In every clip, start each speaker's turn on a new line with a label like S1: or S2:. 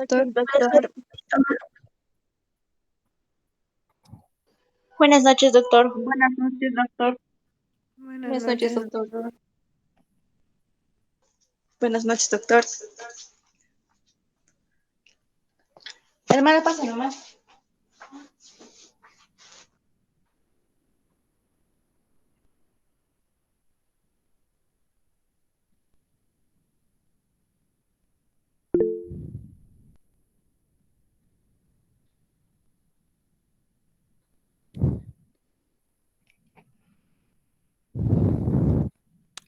S1: Doctor.
S2: Buenas noches, doctor.
S1: Buenas noches, doctor.
S2: Buenas noches, doctor.
S3: Buenas noches, doctor. Hermana, pasa nomás.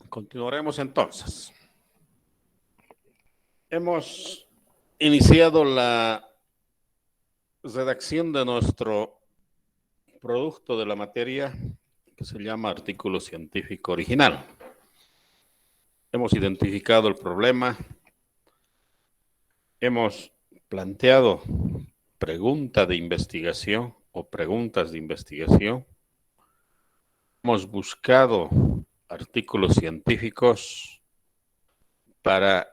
S4: Continuaremos entonces. Hemos iniciado la redacción de nuestro producto de la materia que se llama artículo científico original. Hemos identificado el problema, hemos planteado pregunta de investigación o preguntas de investigación, hemos buscado artículos científicos para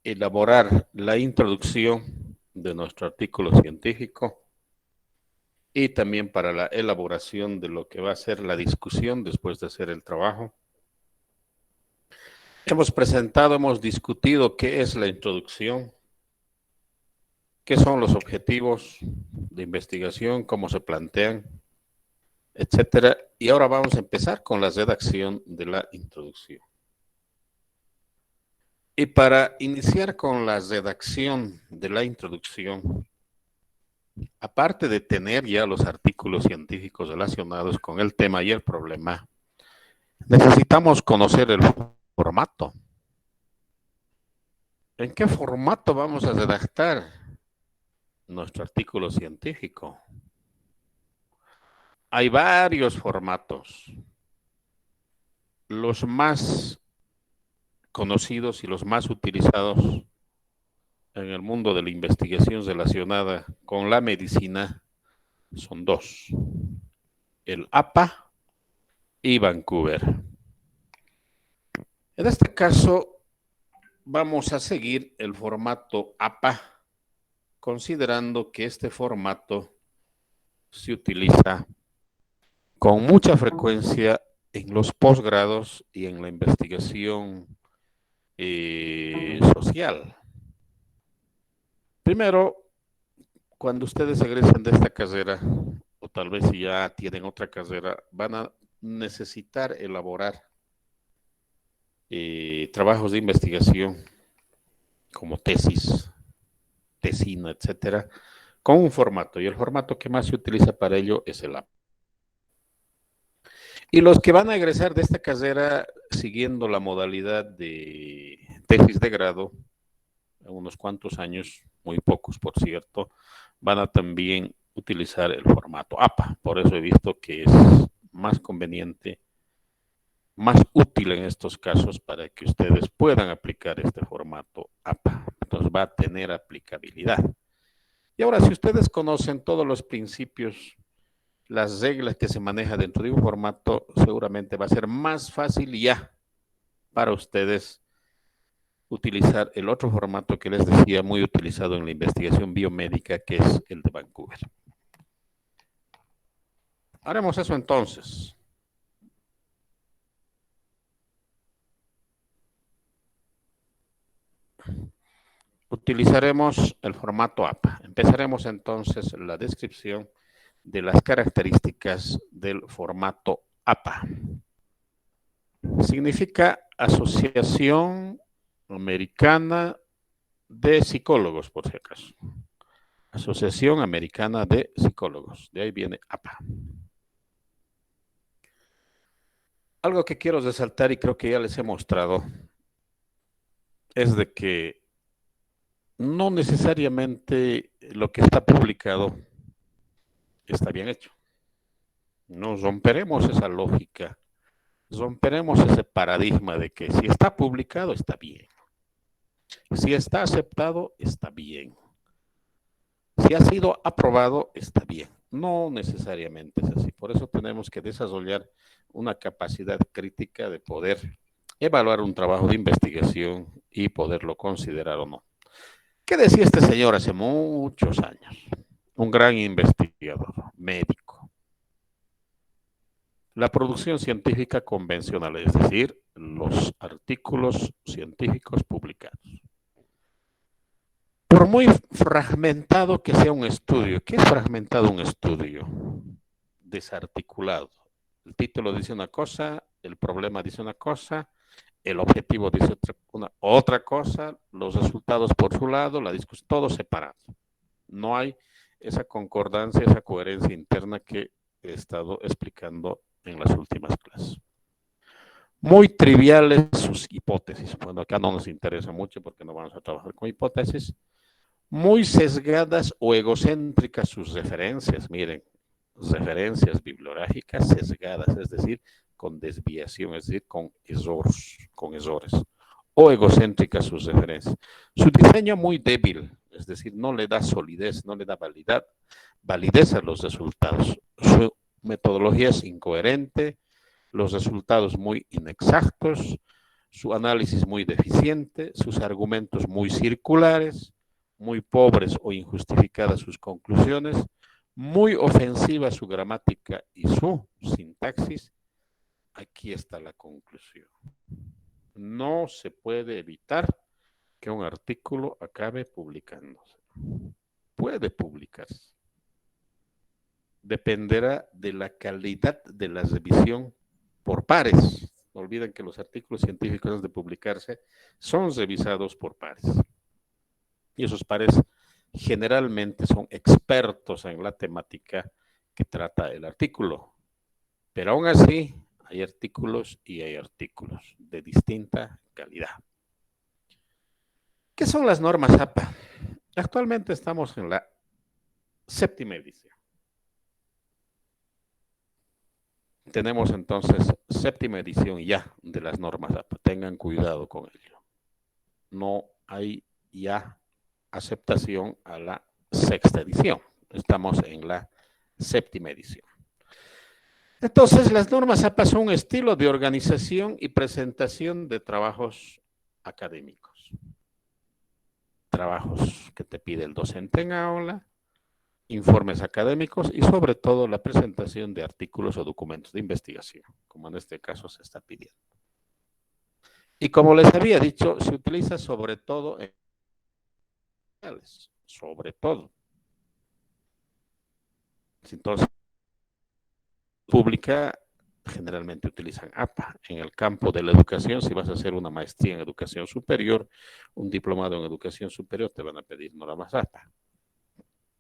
S4: elaborar la introducción de nuestro artículo científico y también para la elaboración de lo que va a ser la discusión después de hacer el trabajo. Hemos presentado, hemos discutido qué es la introducción, qué son los objetivos de investigación, cómo se plantean, etcétera. Y ahora vamos a empezar con la redacción de la introducción. Y para iniciar con la redacción de la introducción, aparte de tener ya los artículos científicos relacionados con el tema y el problema, necesitamos conocer el formato. ¿En qué formato vamos a redactar nuestro artículo científico? Hay varios formatos. Los más conocidos y los más utilizados en el mundo de la investigación relacionada con la medicina son dos: el APA y Vancouver. En este caso, vamos a seguir el formato APA, considerando que este formato se utiliza con mucha frecuencia en los posgrados y en la investigación social. Primero, cuando ustedes egresen de esta carrera, o tal vez si ya tienen otra carrera, van a necesitar elaborar trabajos de investigación como tesis, tesina, etcétera, con un formato, y el formato que más se utiliza para ello es el APA. Y los que van a egresar de esta carrera siguiendo la modalidad de tesis de grado, en unos cuantos años, muy pocos por cierto, van a también utilizar el formato APA. Por eso he visto que es más conveniente, más útil en estos casos para que ustedes puedan aplicar este formato APA. Entonces va a tener aplicabilidad. Y ahora, si ustedes conocen todos los principios, las reglas que se manejan dentro de un formato, seguramente va a ser más fácil ya para ustedes utilizar el otro formato que les decía, muy utilizado en la investigación biomédica, que es el de Vancouver. Haremos eso entonces. Utilizaremos el formato APA. Empezaremos entonces la descripción de las características del formato APA. Significa Asociación Americana de Psicólogos, por si acaso. Asociación Americana de Psicólogos. De ahí viene APA. Algo que quiero resaltar, y creo que ya les he mostrado, es de que no necesariamente lo que está publicado está bien hecho. Nos romperemos esa lógica, romperemos ese paradigma de que si está publicado, está bien. Si está aceptado, está bien. Si ha sido aprobado, está bien. No necesariamente es así. Por eso tenemos que desarrollar una capacidad crítica de poder evaluar un trabajo de investigación y poderlo considerar o no. ¿Qué decía este señor hace muchos años? Un gran investigador, médico. La producción científica convencional, es decir, los artículos científicos publicados. Por muy fragmentado que sea un estudio, ¿qué es fragmentado un estudio? Desarticulado. El título dice una cosa, el problema dice una cosa, el objetivo dice otra cosa, los resultados por su lado, la discusión, todo separado. No hay esa concordancia, esa coherencia interna que he estado explicando en las últimas clases. Muy triviales sus hipótesis. Bueno, acá no nos interesa mucho porque no vamos a trabajar con hipótesis. Muy sesgadas o egocéntricas sus referencias. Miren, referencias bibliográficas sesgadas, es decir, con desviación, es decir, con errores. O egocéntricas sus referencias. Su diseño muy débil, es decir, no le da solidez, no le da validez a los resultados. Su metodología es incoherente, los resultados muy inexactos, su análisis muy deficiente, sus argumentos muy circulares, muy pobres o injustificadas sus conclusiones, muy ofensiva su gramática y su sintaxis. Aquí está la conclusión. No se puede evitar que un artículo acabe publicándose. Puede publicarse. Dependerá de la calidad de la revisión por pares. No olviden que los artículos científicos antes de publicarse son revisados por pares. Y esos pares generalmente son expertos en la temática que trata el artículo. Pero aún así, hay artículos y hay artículos de distinta calidad. ¿Qué son las normas APA? Actualmente estamos en la 7ª edición. Tenemos entonces 7ª edición ya de las normas APA. Tengan cuidado con ello. No hay ya aceptación a la 6ª edición. Estamos en la 7ª edición. Entonces, las normas APA son un estilo de organización y presentación de trabajos académicos. Trabajos que te pide el docente en aula, informes académicos y sobre todo la presentación de artículos o documentos de investigación, como en este caso se está pidiendo. Y como les había dicho, se utiliza sobre todo en sobre todo. Entonces, pública generalmente utilizan APA. En el campo de la educación, si vas a hacer una maestría en educación superior, un diplomado en educación superior, te van a pedir normas APA.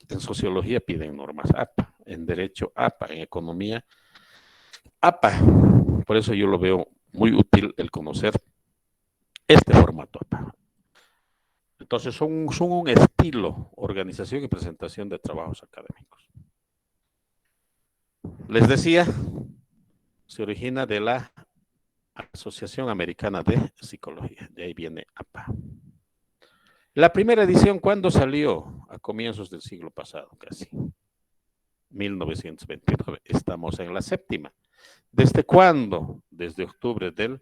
S4: En sociología piden normas APA, en derecho APA, en economía APA. Por eso yo lo veo muy útil el conocer este formato APA. Entonces son un estilo, organización y presentación de trabajos académicos. Les decía, se origina de la Asociación Americana de Psicología, de ahí viene APA. La primera edición, ¿cuándo salió? A comienzos del siglo pasado, casi. 1929. Estamos en la 7ª. ¿Desde cuándo? Desde octubre del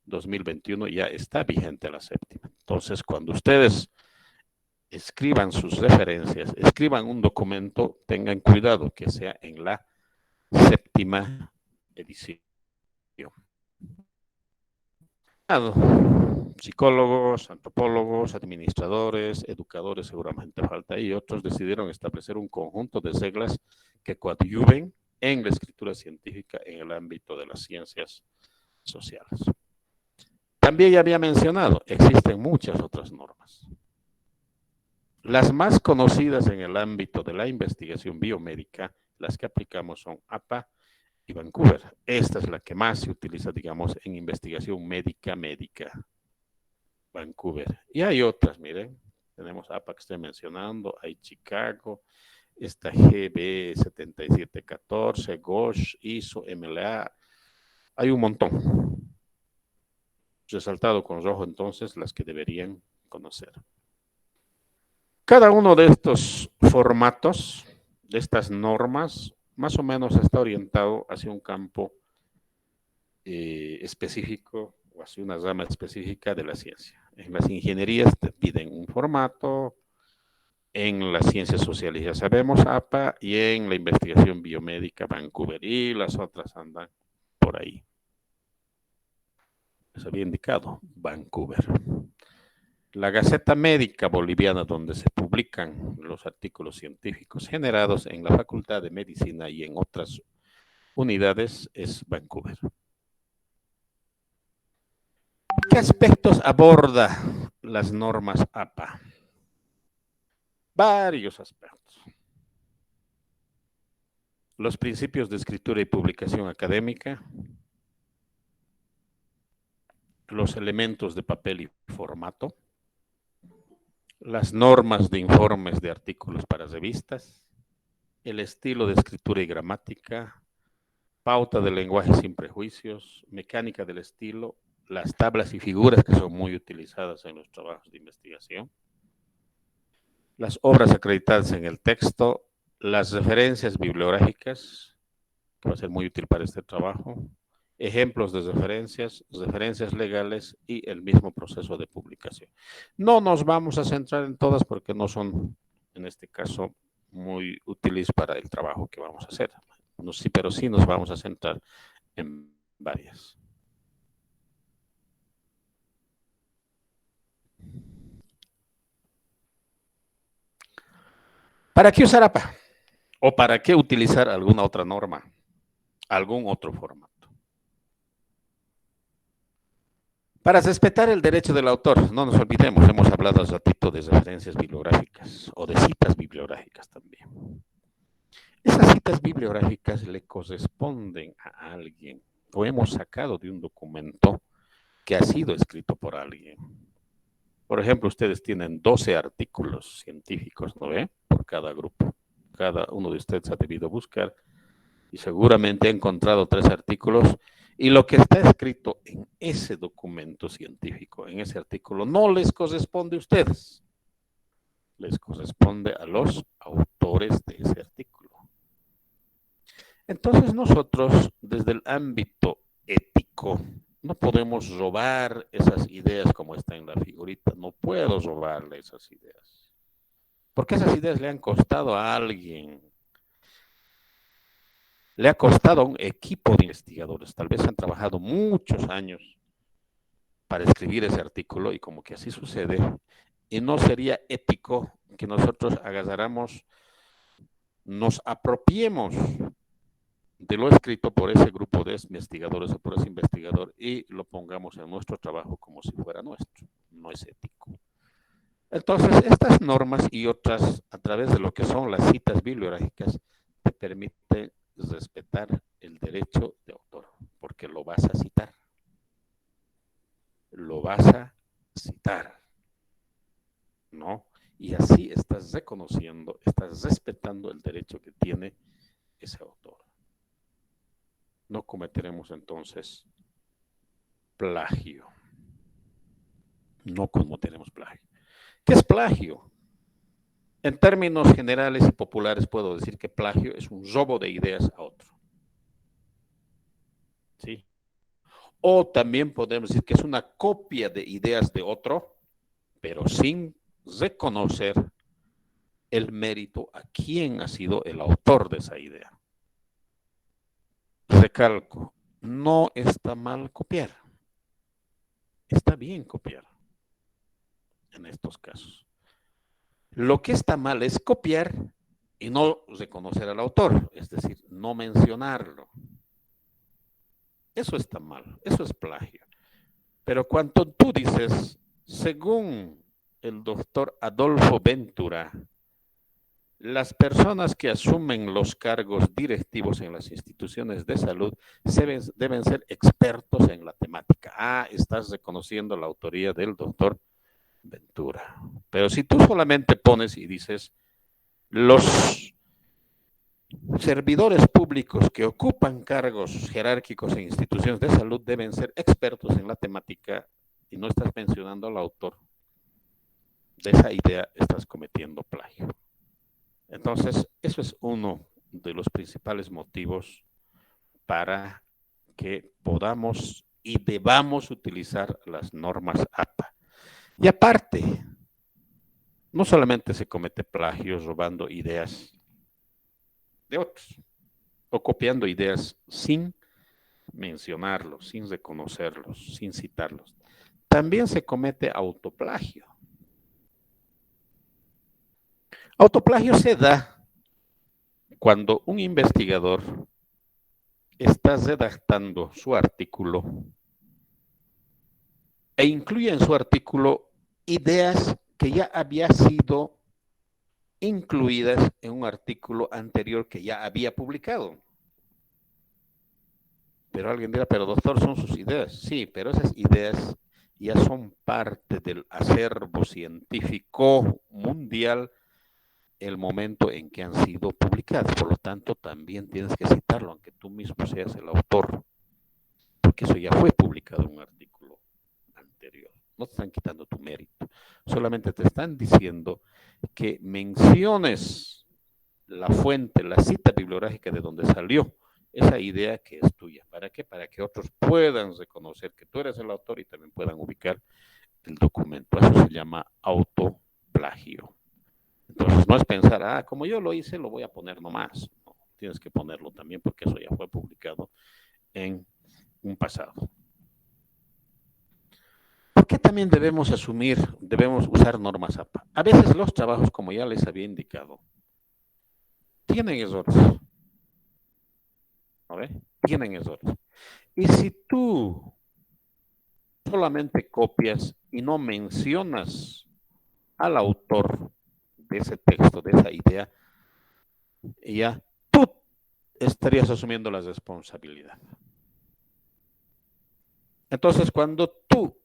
S4: 2021 ya está vigente la 7ª. Entonces, cuando ustedes escriban sus referencias, escriban un documento, tengan cuidado que sea en la 7ª edición. Psicólogos, antropólogos, administradores, educadores, seguramente falta, y otros decidieron establecer un conjunto de reglas que coadyuven en la escritura científica en el ámbito de las ciencias sociales. También ya había mencionado, existen muchas otras normas. Las más conocidas en el ámbito de la investigación biomédica, las que aplicamos son APA y Vancouver. Esta es la que más se utiliza, digamos, en investigación médica. Vancouver. Y hay otras, miren, tenemos APA que estoy mencionando, hay Chicago, esta GB 7714, GOSH, ISO, MLA, hay un montón. Resaltado con rojo, entonces, las que deberían conocer. Cada uno de estos formatos, de estas normas, más o menos está orientado hacia un campo específico o hacia una rama específica de la ciencia. En las ingenierías te piden un formato, en las ciencias sociales, ya sabemos, APA, y en la investigación biomédica, Vancouver, y las otras andan por ahí. Les había indicado, Vancouver. La Gaceta Médica Boliviana, donde se publican los artículos científicos generados en la Facultad de Medicina y en otras unidades, es Vancouver. ¿Qué aspectos aborda las normas APA? Varios aspectos. Los principios de escritura y publicación académica, los elementos de papel y formato, las normas de informes de artículos para revistas, el estilo de escritura y gramática, pauta del lenguaje sin prejuicios, mecánica del estilo, las tablas y figuras que son muy utilizadas en los trabajos de investigación, las obras acreditadas en el texto, las referencias bibliográficas, que va a ser muy útil para este trabajo, ejemplos de referencias, referencias legales y el mismo proceso de publicación. No nos vamos a centrar en todas porque no son, en este caso, muy útiles para el trabajo que vamos a hacer. No, sí, pero sí nos vamos a centrar en varias. ¿Para qué usar APA? ¿O para qué utilizar alguna otra norma? Algún otro formato. Para respetar el derecho del autor, no nos olvidemos, hemos hablado hace ratito de referencias bibliográficas o de citas bibliográficas también. Esas citas bibliográficas le corresponden a alguien o hemos sacado de un documento que ha sido escrito por alguien. Por ejemplo, ustedes tienen 12 artículos científicos, ¿no ve? Por cada grupo. Cada uno de ustedes ha debido buscar y seguramente ha encontrado 3 artículos y lo que está escrito en ese documento científico, en ese artículo, no les corresponde a ustedes. Les corresponde a los autores de ese artículo. Entonces nosotros, desde el ámbito ético, no podemos robar esas ideas como está en la figurita. No puedo robarle esas ideas. Porque esas ideas le han costado a alguien. Le ha costado a un equipo de investigadores. Tal vez han trabajado muchos años para escribir ese artículo y como que así sucede. Y no sería ético que nosotros agarráramos, nos apropiemos de lo escrito por ese grupo de investigadores o por ese investigador y lo pongamos en nuestro trabajo como si fuera nuestro. No es ético. Entonces, estas normas y otras, a través de lo que son las citas bibliográficas, te permiten respetar el derecho de autor, porque lo vas a citar. Lo vas a citar. ¿No? Y así estás reconociendo, estás respetando el derecho que tiene ese autor. No cometeremos entonces plagio. No cometeremos plagio. ¿Qué es plagio? En términos generales y populares puedo decir que plagio es un robo de ideas a otro. ¿Sí? O también podemos decir que es una copia de ideas de otro, pero sin reconocer el mérito a quien ha sido el autor de esa idea. Recalco, no está mal copiar. Está bien copiar en estos casos. Lo que está mal es copiar y no reconocer al autor, es decir, no mencionarlo. Eso está mal, eso es plagio. Pero cuando tú dices, según el doctor Adolfo Ventura, las personas que asumen los cargos directivos en las instituciones de salud deben ser expertos en la temática. Ah, estás reconociendo la autoría del doctor Ventura. Pero si tú solamente pones y dices, los servidores públicos que ocupan cargos jerárquicos en instituciones de salud deben ser expertos en la temática y no estás mencionando al autor de esa idea, estás cometiendo plagio. Entonces, eso es uno de los principales motivos para que podamos y debamos utilizar las normas APA. Y aparte, no solamente se comete plagio robando ideas de otros o copiando ideas sin mencionarlos, sin reconocerlos, sin citarlos. También se comete autoplagio. Autoplagio se da cuando un investigador está redactando su artículo e incluye en su artículo ideas que ya había sido incluidas en un artículo anterior que ya había publicado. Pero alguien dirá, pero doctor, son sus ideas. Sí, pero esas ideas ya son parte del acervo científico mundial el momento en que han sido publicadas. Por lo tanto, también tienes que citarlo, aunque tú mismo seas el autor, porque eso ya fue publicado en un artículo anterior. No te están quitando tu mérito, solamente te están diciendo que menciones la fuente, la cita bibliográfica de donde salió esa idea que es tuya. ¿Para qué? Para que otros puedan reconocer que tú eres el autor y también puedan ubicar el documento. Eso se llama autoplagio. Entonces no es pensar, como yo lo hice, lo voy a poner nomás. No, tienes que ponerlo también porque eso ya fue publicado en un pasado. ¿Por qué también debemos usar normas APA? A veces los trabajos, como ya les había indicado, tienen errores. ¿No ve? Tienen errores. Y si tú solamente copias y no mencionas al autor de ese texto, de esa idea, ya tú estarías asumiendo la responsabilidad. Entonces, cuando tú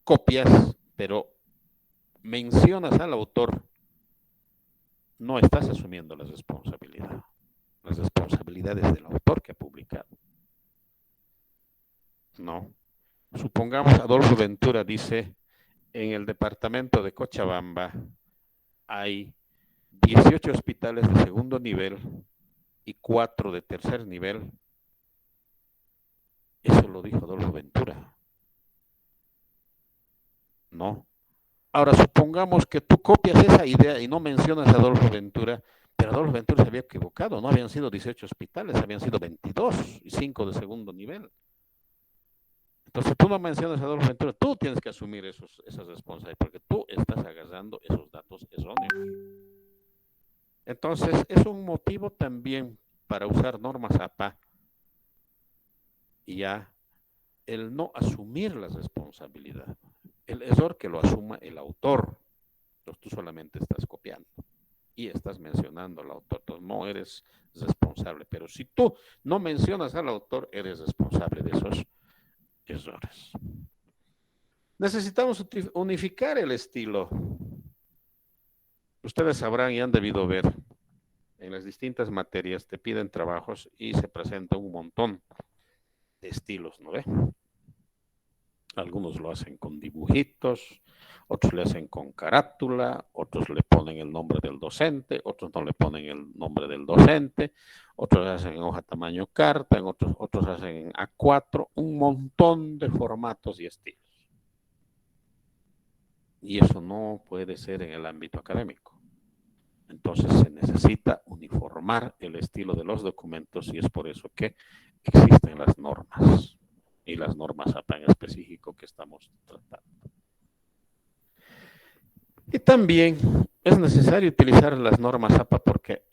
S4: copias, pero mencionas al autor, no estás asumiendo la responsabilidad. La responsabilidad es del autor que ha publicado. No. Supongamos Adolfo Ventura dice, en el departamento de Cochabamba hay 18 hospitales de segundo nivel y 4 de tercer nivel. Eso lo dijo Adolfo Ventura. No. Ahora, supongamos que tú copias esa idea y no mencionas a Adolfo Ventura, pero Adolfo Ventura se había equivocado. No habían sido 18 hospitales, habían sido 22 y 5 de segundo nivel. Entonces tú no mencionas a Adolfo Ventura, tú tienes que asumir esas responsabilidades, porque tú estás agarrando esos datos erróneos. Entonces es un motivo también para usar normas APA y ya el no asumir la responsabilidad. El error que lo asuma el autor. Entonces tú solamente estás copiando y estás mencionando al autor. Entonces no eres responsable, pero si tú no mencionas al autor, eres responsable de esos errores. Necesitamos unificar el estilo. Ustedes sabrán y han debido ver en las distintas materias, te piden trabajos y se presenta un montón de estilos, ¿no ve? Algunos lo hacen con dibujitos, otros le hacen con carátula, otros le ponen el nombre del docente, otros no le ponen el nombre del docente, otros hacen en hoja tamaño carta, otros hacen en A4, un montón de formatos y estilos. Y eso no puede ser en el ámbito académico. Entonces se necesita uniformar el estilo de los documentos y es por eso que existen las normas y las normas APA en específico que estamos tratando. Y también es necesario utilizar las normas APA porque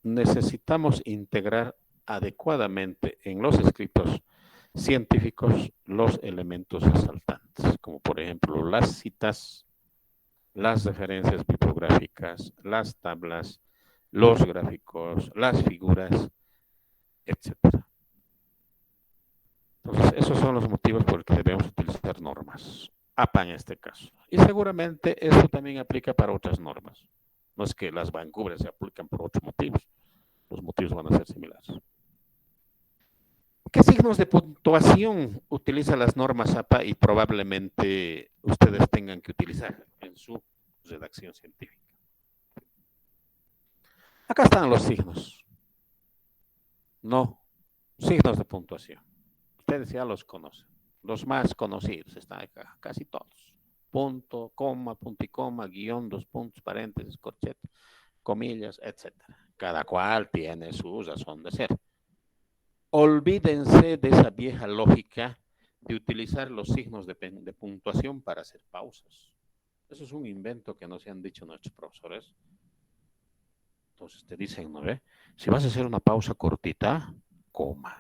S4: necesitamos integrar adecuadamente en los escritos científicos los elementos resaltantes, como por ejemplo las citas, las referencias bibliográficas, las tablas, los gráficos, las figuras, etc. Entonces, esos son los motivos por los que debemos utilizar normas. APA en este caso. Y seguramente eso también aplica para otras normas. No es que las Vancouver se aplican por otros motivos. Los motivos van a ser similares. ¿Qué signos de puntuación utilizan las normas APA y probablemente ustedes tengan que utilizar en su redacción científica? Acá están los signos. No, signos de puntuación. Ustedes ya los conocen. Los más conocidos están acá, casi todos. punto, coma, punto y coma, guión, dos puntos, paréntesis, corchete, comillas, etcétera. Cada cual tiene su razón de ser. Olvídense de esa vieja lógica de utilizar los signos de puntuación para hacer pausas. Eso es un invento que no se han dicho nuestros profesores. Entonces te dicen, ¿no ve? Si vas a hacer una pausa cortita, coma.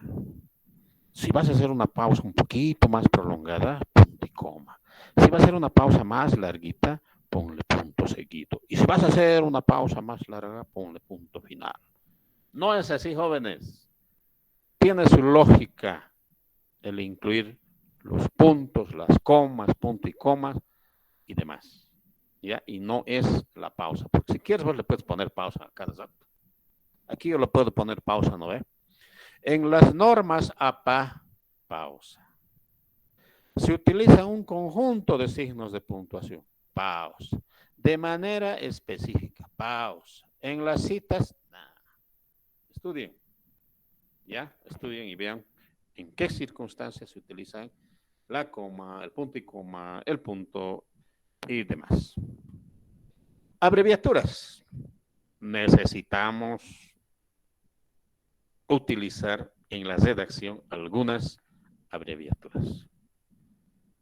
S4: Si vas a hacer una pausa un poquito más prolongada, punto y coma. Si vas a hacer una pausa más larguita, ponle punto seguido. Y si vas a hacer una pausa más larga, ponle punto final. No es así, jóvenes. Tiene su lógica el incluir los puntos, las comas, punto y comas y demás. ¿Ya? Y no es la pausa. Porque si quieres, vos le puedes poner pausa a cada rato. Aquí yo le puedo poner pausa, ¿no ve? En las normas APA, pausa. Se utiliza un conjunto de signos de puntuación. Pausa. De manera específica. Pausa. En las citas, nada. Estudien. ¿Ya? Estudien y vean en qué circunstancias se utilizan la coma, el punto y coma, el punto y demás. Abreviaturas. Necesitamos utilizar en la redacción algunas abreviaturas.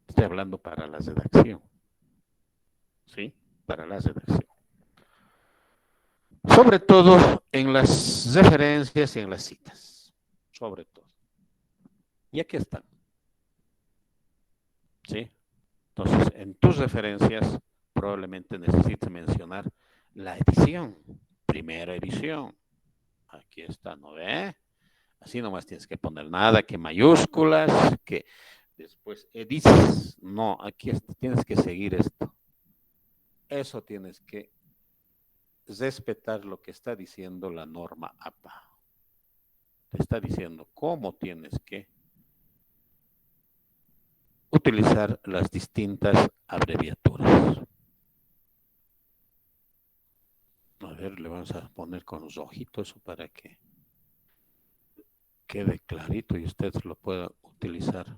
S4: Estoy hablando para la redacción. ¿Sí? Para la redacción. Sobre todo en las referencias y en las citas. Sobre todo. Y aquí están. ¿Sí? Entonces, en tus referencias probablemente necesites mencionar la edición. Primera edición. Aquí está, ¿no ve? Así nomás tienes que poner nada, que mayúsculas, que después edices. No, aquí tienes que seguir esto. Eso tienes que respetar lo que está diciendo la norma APA. Te está diciendo cómo tienes que utilizar las distintas abreviaturas. A ver, le vamos a poner con los ojitos eso para que quede clarito y usted lo pueda utilizar.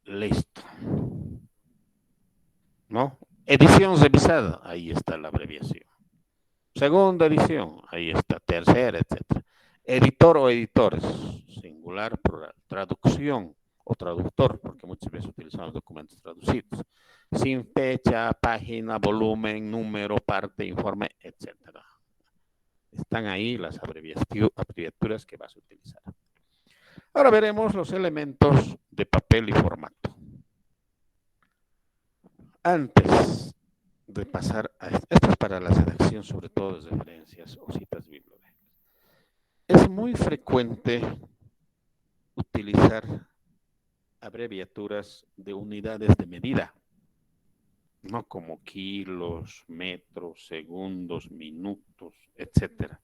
S4: Listo. ¿No? Edición revisada, ahí está la abreviación. Segunda edición, ahí está. Tercera, etcétera. Editor o editores, singular, plural. Traducción o traductor, porque muchas veces utilizamos documentos traducidos. Sin fecha, página, volumen, número, parte, informe, etcétera. Están ahí las abreviaturas que vas a utilizar. Ahora veremos los elementos de papel y formato. Antes de pasar a esto es para la redacción, sobre todo de referencias o citas bibliográficas. Es muy frecuente utilizar abreviaturas de unidades de medida, no como kilos, metros, segundos, minutos, etcétera.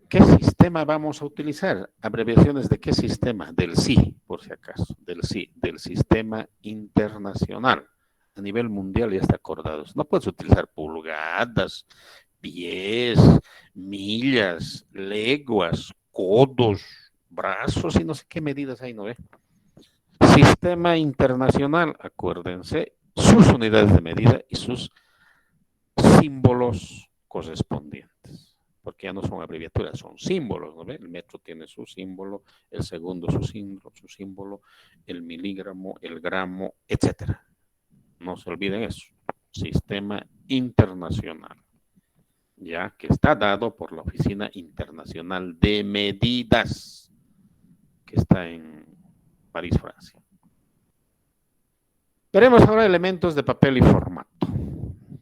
S4: ¿Qué sistema vamos a utilizar? ¿Abreviaciones de qué sistema? Del SI, por si acaso, del SI, del Sistema Internacional. A nivel mundial ya está acordado. No puedes utilizar pulgadas, pies, millas, leguas, codos, brazos y no sé qué medidas hay, ¿no ve? Sistema Internacional, acuérdense, sus unidades de medida y sus símbolos correspondientes. Porque ya no son abreviaturas, son símbolos, ¿no ve? El metro tiene su símbolo, el segundo su símbolo, el miligramo, el gramo, etcétera. No se olviden eso. Sistema Internacional. Ya que está dado por la Oficina Internacional de Medidas, que está en París, Francia. Veremos ahora elementos de papel y formato.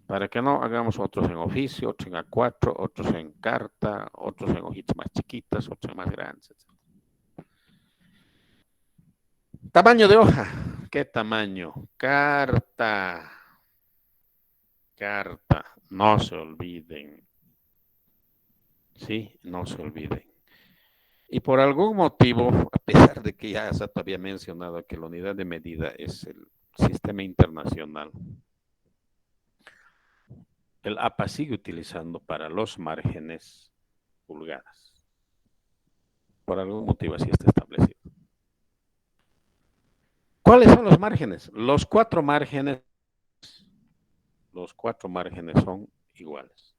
S4: Para que no hagamos otros en oficio, otros en A4, otros en carta, otros en hojitas más chiquitas, otros en más grandes, etc. Tamaño de hoja. ¿Qué tamaño? Carta. Carta. No se olviden. Sí, no se olviden. Y por algún motivo, a pesar de que ya Sato había mencionado que la unidad de medida es el sistema internacional, el APA sigue utilizando para los márgenes pulgadas. Por algún motivo así está establecido. ¿Cuáles son los márgenes? Los cuatro márgenes son iguales.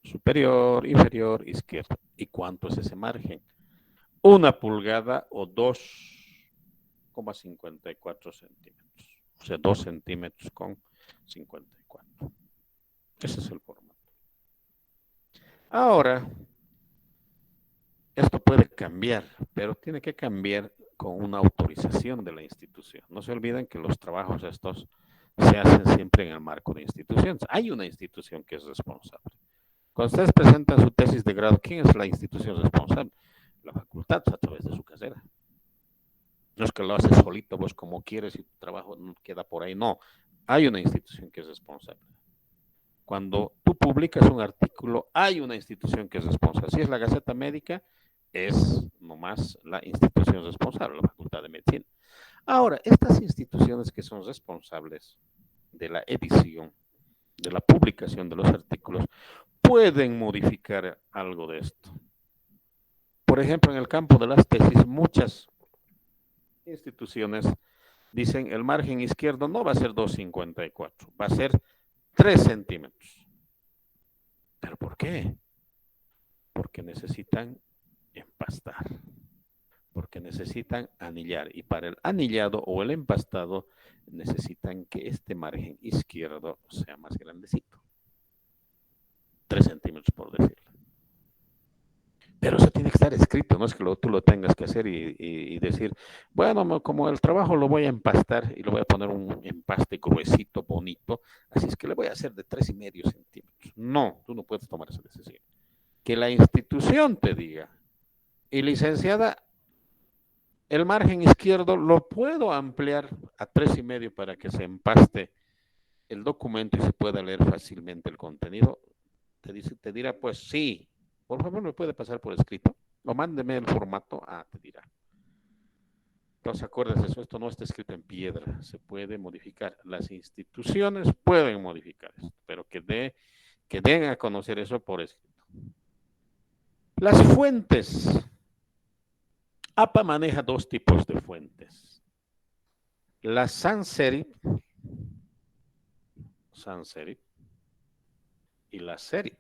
S4: Superior, inferior, izquierdo. ¿Y cuánto es ese margen? 1 pulgada o 2,54 centímetros. O sea, 2 centímetros con 54. Ese es el formato. Ahora, esto puede cambiar, pero tiene que cambiar con una autorización de la institución. No se olviden que los trabajos estos se hacen siempre en el marco de instituciones. Hay una institución que es responsable. Cuando ustedes presentan su tesis de grado, ¿quién es la institución responsable? La facultad, a través de su carrera. No es que lo haces solito, vos como quieres y tu trabajo no queda por ahí. No, hay una institución que es responsable. Cuando tú publicas un artículo, hay una institución que es responsable. Si es la Gaceta Médica, es nomás la institución responsable, la Facultad de Medicina. Ahora, estas instituciones que son responsables de la edición, de la publicación de los artículos, pueden modificar algo de esto. Por ejemplo, en el campo de las tesis, muchas instituciones dicen el margen izquierdo no va a ser 2,54, va a ser 3 centímetros. ¿Pero por qué? Porque necesitan empastar, porque necesitan anillar, y para el anillado o el empastado necesitan que este margen izquierdo sea más grandecito. 3 centímetros por decirlo. Pero eso tiene que estar escrito, no es que tú lo tengas que hacer y decir, bueno, como el trabajo lo voy a empastar y le voy a poner un empaste gruesito, bonito, así es que le voy a hacer de 3,5 centímetros. No, tú no puedes tomar esa decisión. Que la institución te diga, y licenciada, el margen izquierdo lo puedo ampliar a 3,5 para que se empaste el documento y se pueda leer fácilmente el contenido. Te dirá, pues sí. Por favor, ¿me puede pasar por escrito? O mándeme el formato. Te dirá. Entonces, acuérdense, esto no está escrito en piedra. Se puede modificar. Las instituciones pueden modificar esto, pero que den a conocer eso por escrito. Las fuentes. APA maneja 2 tipos de fuentes. La sans serif y la serif.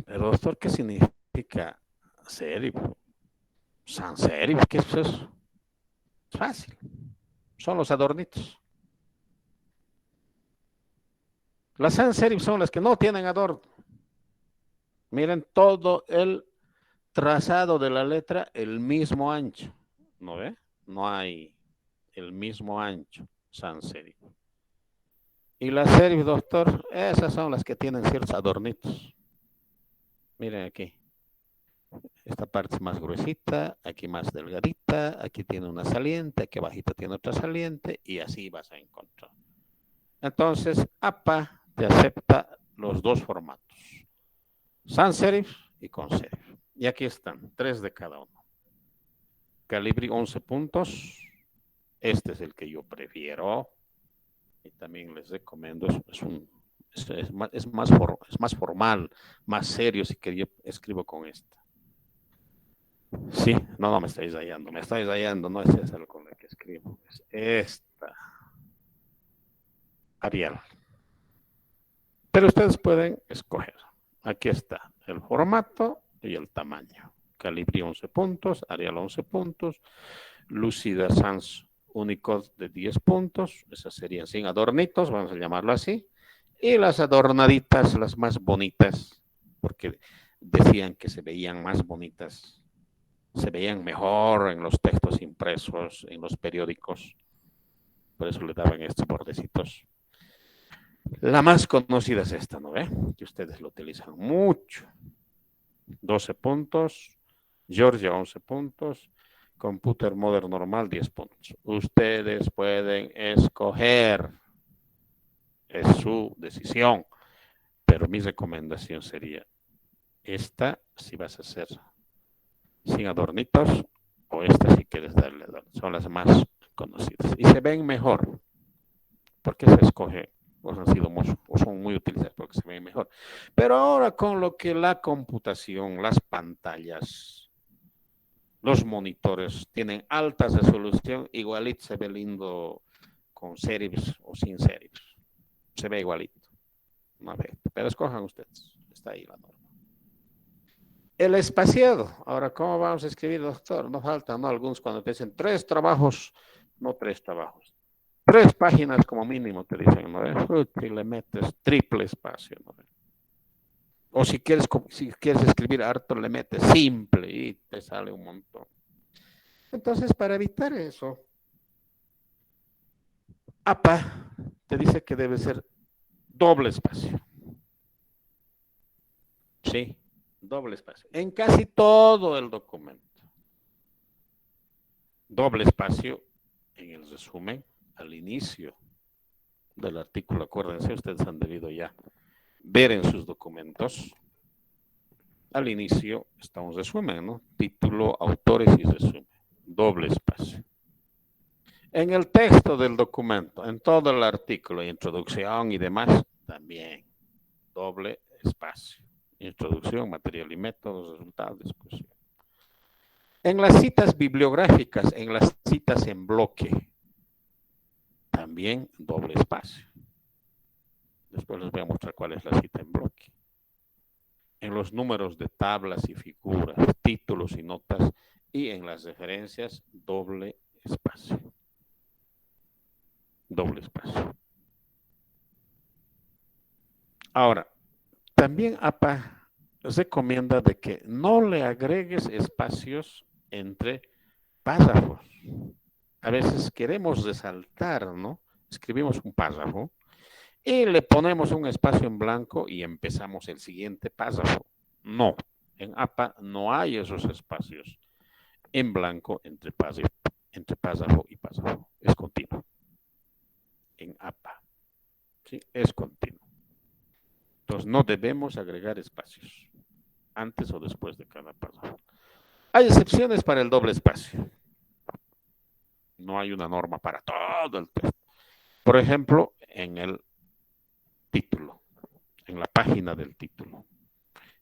S4: Pero, doctor, ¿qué significa serif? Sans serif, ¿qué es eso? Es fácil. Son los adornitos. Las sans serif son las que no tienen adorno. Miren todo el trazado de la letra, el mismo ancho. ¿No ve? No hay el mismo ancho. Sans serif. Y las serif, doctor, esas son las que tienen ciertos adornitos. Miren aquí. Esta parte es más gruesita, aquí más delgadita, aquí tiene una saliente, aquí abajito tiene otra saliente y así vas a encontrar. Entonces, APA te acepta los 2 formatos. Sans serif y con serif. Y aquí están, 3 de cada uno. Calibri 11 puntos. Este es el que yo prefiero. Y también les recomiendo, es más formal, más serio si que yo escribo con esta. Sí, no, me estáis hallando, no es esa con la que escribo, es esta. Arial. Pero ustedes pueden escoger. Aquí está el formato y el tamaño. Calibri 11 puntos, Arial 11 puntos, Lucida Sans Unicode de 10 puntos, esas serían sin adornitos, vamos a llamarlo así, y las adornaditas, las más bonitas, porque decían que se veían más bonitas, se veían mejor en los textos impresos, en los periódicos, por eso le daban estos bordecitos. La más conocida es esta, ¿no ve? Que ustedes lo utilizan mucho. 12 puntos, Georgia 11 puntos, Computer Modern Normal 10 puntos. Ustedes pueden escoger, es su decisión, pero mi recomendación sería esta si vas a hacer sin adornitos o esta si quieres darle adorno. Son las más conocidas y se ven mejor porque se escoge o son muy utilizadas porque se ven mejor. Pero ahora con lo que la computación, las pantallas Los monitores tienen alta resolución, igualito se ve lindo con serifs o sin serifs. Se ve igualito. No afecta, pero escojan ustedes. Está ahí la norma. El espaciado. Ahora, ¿cómo vamos a escribir, doctor? No falta, ¿no? Algunos cuando te dicen 3 trabajos, no 3 trabajos. 3 páginas como mínimo te dicen, ¿no? Y le metes triple espacio, ¿no? O si quieres escribir harto, le metes simple y te sale un montón. Entonces, para evitar eso, APA te dice que debe ser doble espacio. Sí, doble espacio. En casi todo el documento. Doble espacio en el resumen al inicio del artículo. Acuérdense, ustedes han debido ya ver en sus documentos. Al inicio está un resumen, ¿no? Título, autores y resumen. Doble espacio. En el texto del documento, en todo el artículo, introducción y demás, también doble espacio. Introducción, material y métodos, resultados, discusión. En las citas bibliográficas, en las citas en bloque, también doble espacio. Después les voy a mostrar cuál es la cita en bloque. En los números de tablas y figuras, títulos y notas, y en las referencias, doble espacio. Doble espacio. Ahora, también APA recomienda de que no le agregues espacios entre párrafos. A veces queremos resaltar, ¿no? Escribimos un párrafo y le ponemos un espacio en blanco y empezamos el siguiente párrafo. No, en APA no hay esos espacios en blanco entre párrafo y párrafo. Es continuo. En APA. ¿Sí? Es continuo. Entonces no debemos agregar espacios antes o después de cada párrafo. Hay excepciones para el doble espacio. No hay una norma para todo el texto. Por ejemplo, en el título, en la página del título.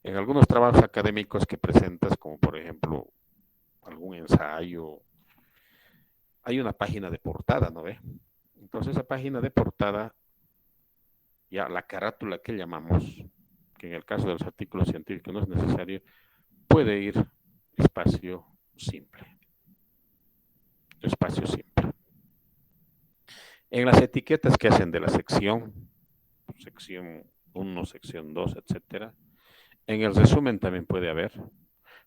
S4: En algunos trabajos académicos que presentas, como por ejemplo algún ensayo, hay una página de portada, ¿no ve? Entonces esa página de portada, ya la carátula que llamamos, que en el caso de los artículos científicos no es necesario, puede ir espacio simple. Espacio simple. En las etiquetas que hacen de la sección 1, sección 2, etcétera, en el resumen también puede haber,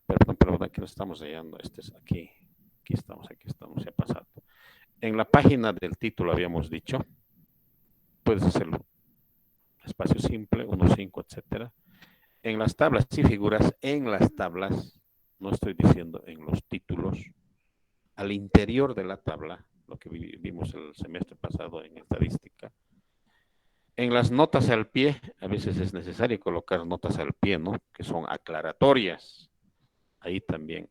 S4: perdón, aquí nos estamos leyendo, este es aquí estamos, se ha pasado. En la página del título habíamos dicho, puedes hacerlo espacio simple, 1, 5, etcétera. En las tablas y figuras, en las tablas, no estoy diciendo en los títulos, al interior de la tabla, lo que vimos el semestre pasado en estadística. En las notas al pie, a veces es necesario colocar notas al pie, ¿no? Que son aclaratorias. Ahí también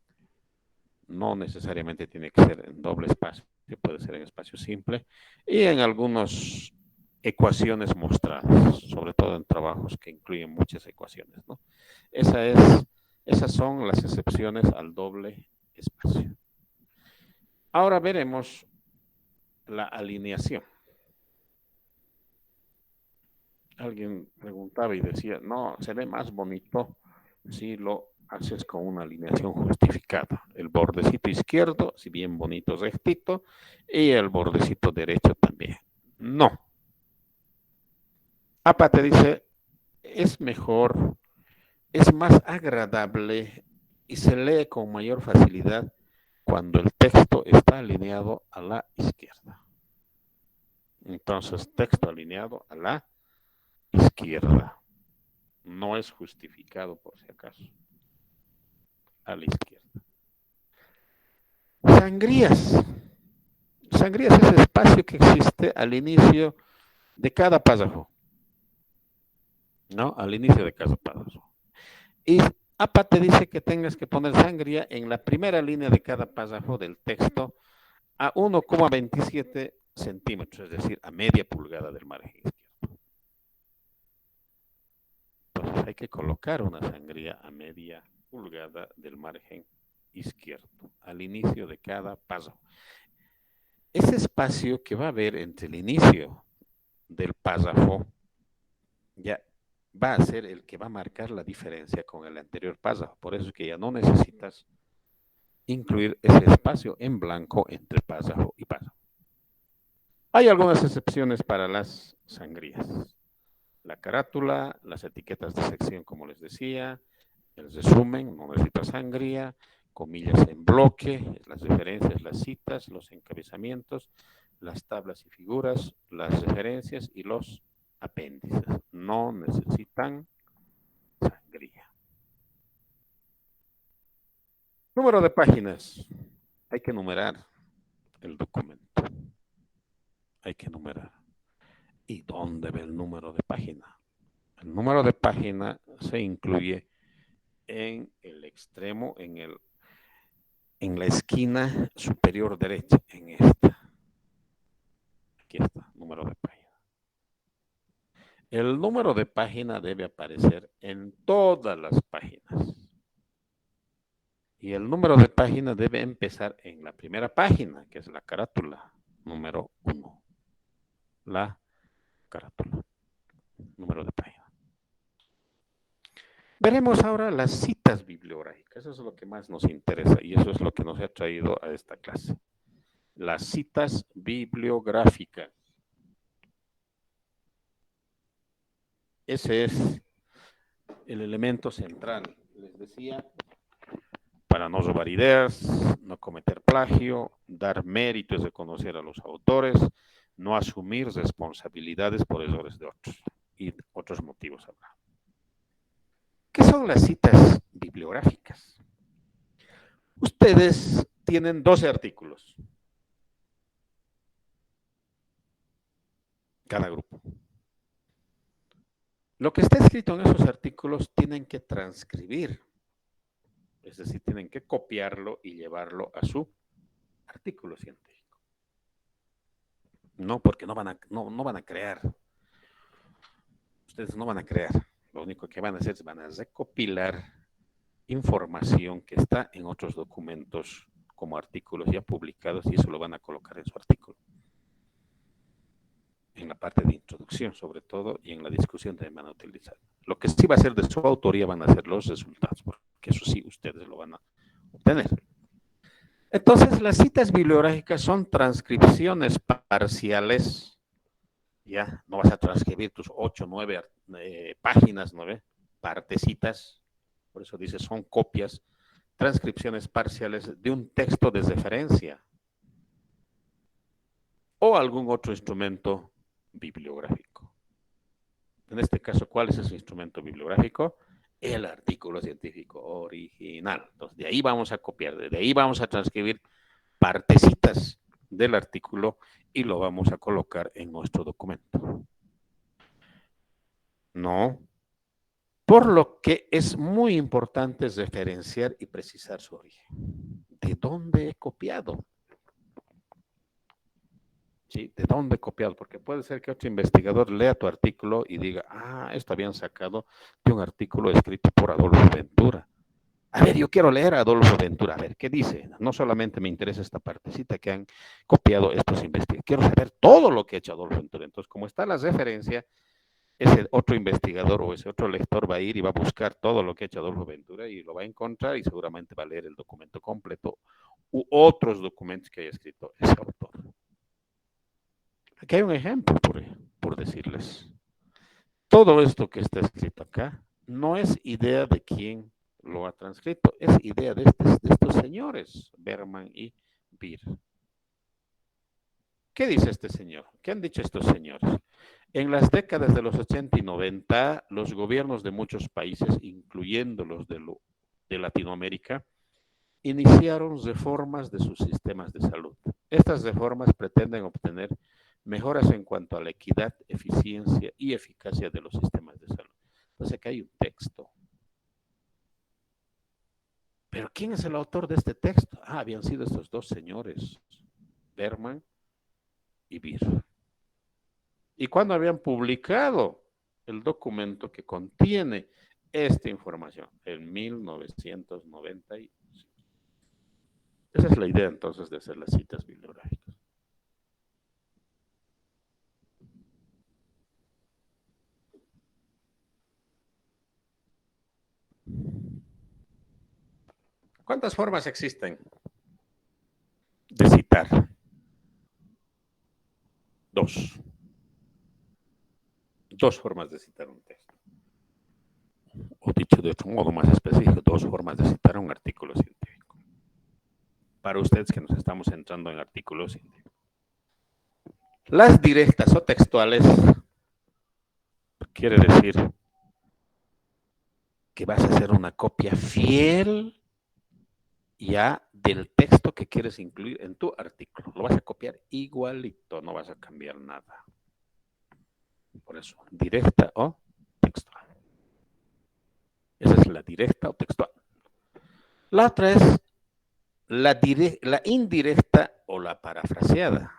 S4: no necesariamente tiene que ser en doble espacio, puede ser en espacio simple. Y en algunas ecuaciones mostradas, sobre todo en trabajos que incluyen muchas ecuaciones, ¿no? Esas son las excepciones al doble espacio. Ahora veremos la alineación. Alguien preguntaba y decía, no, se ve más bonito si lo haces con una alineación justificada. El bordecito izquierdo, si bien bonito, rectito, y el bordecito derecho también. No. APA te dice, es mejor, es más agradable y se lee con mayor facilidad cuando el texto está alineado a la izquierda. Entonces, texto alineado a la izquierda. No es justificado por si acaso. A la izquierda. Sangrías. Sangrías es el espacio que existe al inicio de cada párrafo. ¿No? Al inicio de cada párrafo. Y APA te dice que tengas que poner sangría en la primera línea de cada párrafo del texto a 1,27 centímetros, es decir, a media pulgada del margen izquierdo. Entonces hay que colocar una sangría a media pulgada del margen izquierdo, al inicio de cada párrafo. Ese espacio que va a haber entre el inicio del párrafo ya va a ser el que va a marcar la diferencia con el anterior párrafo. Por eso es que ya no necesitas incluir ese espacio en blanco entre párrafo y párrafo. Hay algunas excepciones para las sangrías. La carátula, las etiquetas de sección, como les decía, el resumen, no necesita sangría, comillas en bloque, las referencias, las citas, los encabezamientos, las tablas y figuras, las referencias y los apéndices. No necesitan sangría. Número de páginas. Hay que numerar el documento. Hay que numerar. ¿Y dónde ve el número de página? El número de página se incluye en el extremo, en la esquina superior derecha, en esta. Aquí está, número de página. El número de página debe aparecer en todas las páginas. Y el número de página debe empezar en la primera página, que es la carátula, número 1. La carátula, número de página. Veremos ahora las citas bibliográficas. Eso es lo que más nos interesa y eso es lo que nos ha traído a esta clase. Las citas bibliográficas. Ese es el elemento central. Les decía, para no robar ideas, no cometer plagio, dar mérito es reconocer a los autores, no asumir responsabilidades por errores de otros y otros motivos habrá. ¿Qué son las citas bibliográficas? Ustedes tienen 12 artículos. Cada grupo. Lo que está escrito en esos artículos tienen que transcribir. Es decir, tienen que copiarlo y llevarlo a su artículo científico. No, porque no van a crear. Ustedes no van a crear. Lo único que van a hacer es van a recopilar información que está en otros documentos como artículos ya publicados y eso lo van a colocar en su artículo. En la parte de introducción, sobre todo, y en la discusión también van a utilizar. Lo que sí va a ser de su autoría van a ser los resultados, porque eso sí ustedes lo van a obtener. Entonces, las citas bibliográficas son transcripciones parciales. Ya, no vas a transcribir tus 8, 9 páginas, ¿no ve? Partecitas. Por eso dice, son copias, transcripciones parciales de un texto de referencia o algún otro instrumento bibliográfico. En este caso, ¿cuál es ese instrumento bibliográfico? El artículo científico original. Entonces, de ahí vamos a copiar, de ahí vamos a transcribir partecitas del artículo y lo vamos a colocar en nuestro documento. No. Por lo que es muy importante referenciar y precisar su origen. ¿De dónde he copiado? ¿Sí? ¿De dónde he copiado? Porque puede ser que otro investigador lea tu artículo y diga, esto habían sacado de un artículo escrito por Adolfo Ventura. A ver, yo quiero leer a Adolfo Ventura, a ver, ¿qué dice? No solamente me interesa esta partecita que han copiado estos investigadores, quiero saber todo lo que ha hecho Adolfo Ventura. Entonces, como está la referencia, ese otro investigador o ese otro lector va a ir y va a buscar todo lo que ha hecho Adolfo Ventura y lo va a encontrar y seguramente va a leer el documento completo u otros documentos que haya escrito ese autor. Aquí hay un ejemplo, por decirles. Todo esto que está escrito acá no es idea de quién lo ha transcrito, es idea de estos señores, Berman y Beer. ¿Qué dice este señor? ¿Qué han dicho estos señores? En las décadas de los 80 y 90, los gobiernos de muchos países, incluyendo los de Latinoamérica, iniciaron reformas de sus sistemas de salud. Estas reformas pretenden obtener mejoras en cuanto a la equidad, eficiencia y eficacia de los sistemas de salud. Entonces acá hay un texto. ¿Pero quién es el autor de este texto? Habían sido estos dos señores, Berman y Beer. ¿Y cuándo habían publicado el documento que contiene esta información? En 1995. Esa es la idea entonces de hacer las citas bibliográficas. ¿Cuántas formas existen de citar? Dos. Dos formas de citar un texto. O dicho de otro modo más específico, dos formas de citar un artículo científico. Para ustedes que nos estamos centrando en artículos científicos. Las directas o textuales quiere decir que vas a hacer una copia fiel ya del texto que quieres incluir en tu artículo. Lo vas a copiar igualito, no vas a cambiar nada. Por eso, directa o textual. Esa es la directa o textual. La otra es la indirecta o la parafraseada.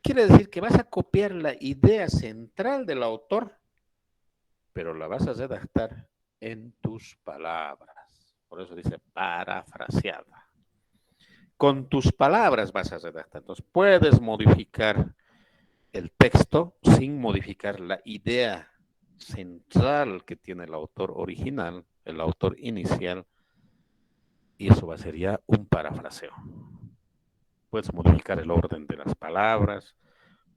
S4: Quiere decir que vas a copiar la idea central del autor, pero la vas a redactar en tus palabras. Por eso dice parafraseada. Con tus palabras vas a redactar. Entonces puedes modificar el texto sin modificar la idea central que tiene el autor original, el autor inicial, y eso va a ser ya un parafraseo. Puedes modificar el orden de las palabras,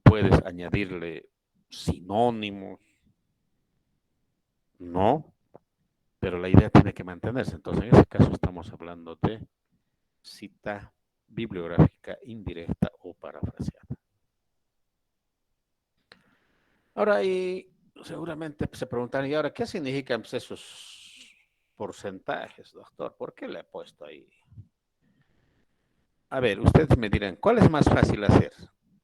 S4: puedes añadirle sinónimos, no, pero la idea tiene que mantenerse. Entonces, en ese caso estamos hablando de cita bibliográfica indirecta o parafraseada. Ahora, y seguramente se preguntarán, ¿y ahora qué significan esos porcentajes, doctor? ¿Por qué le he puesto ahí? A ver, ustedes me dirán, ¿cuál es más fácil hacer?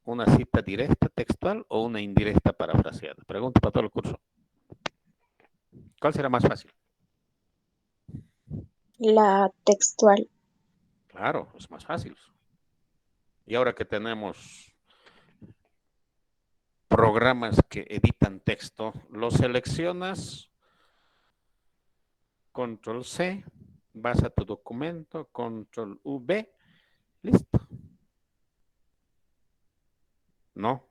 S4: ¿Una cita directa textual o una indirecta parafraseada? Pregunta para todo el curso. ¿Cuál será más fácil?
S2: La textual.
S4: Claro, es más fácil. Y ahora que tenemos programas que editan texto, lo seleccionas, control C, vas a tu documento, control V, listo. No.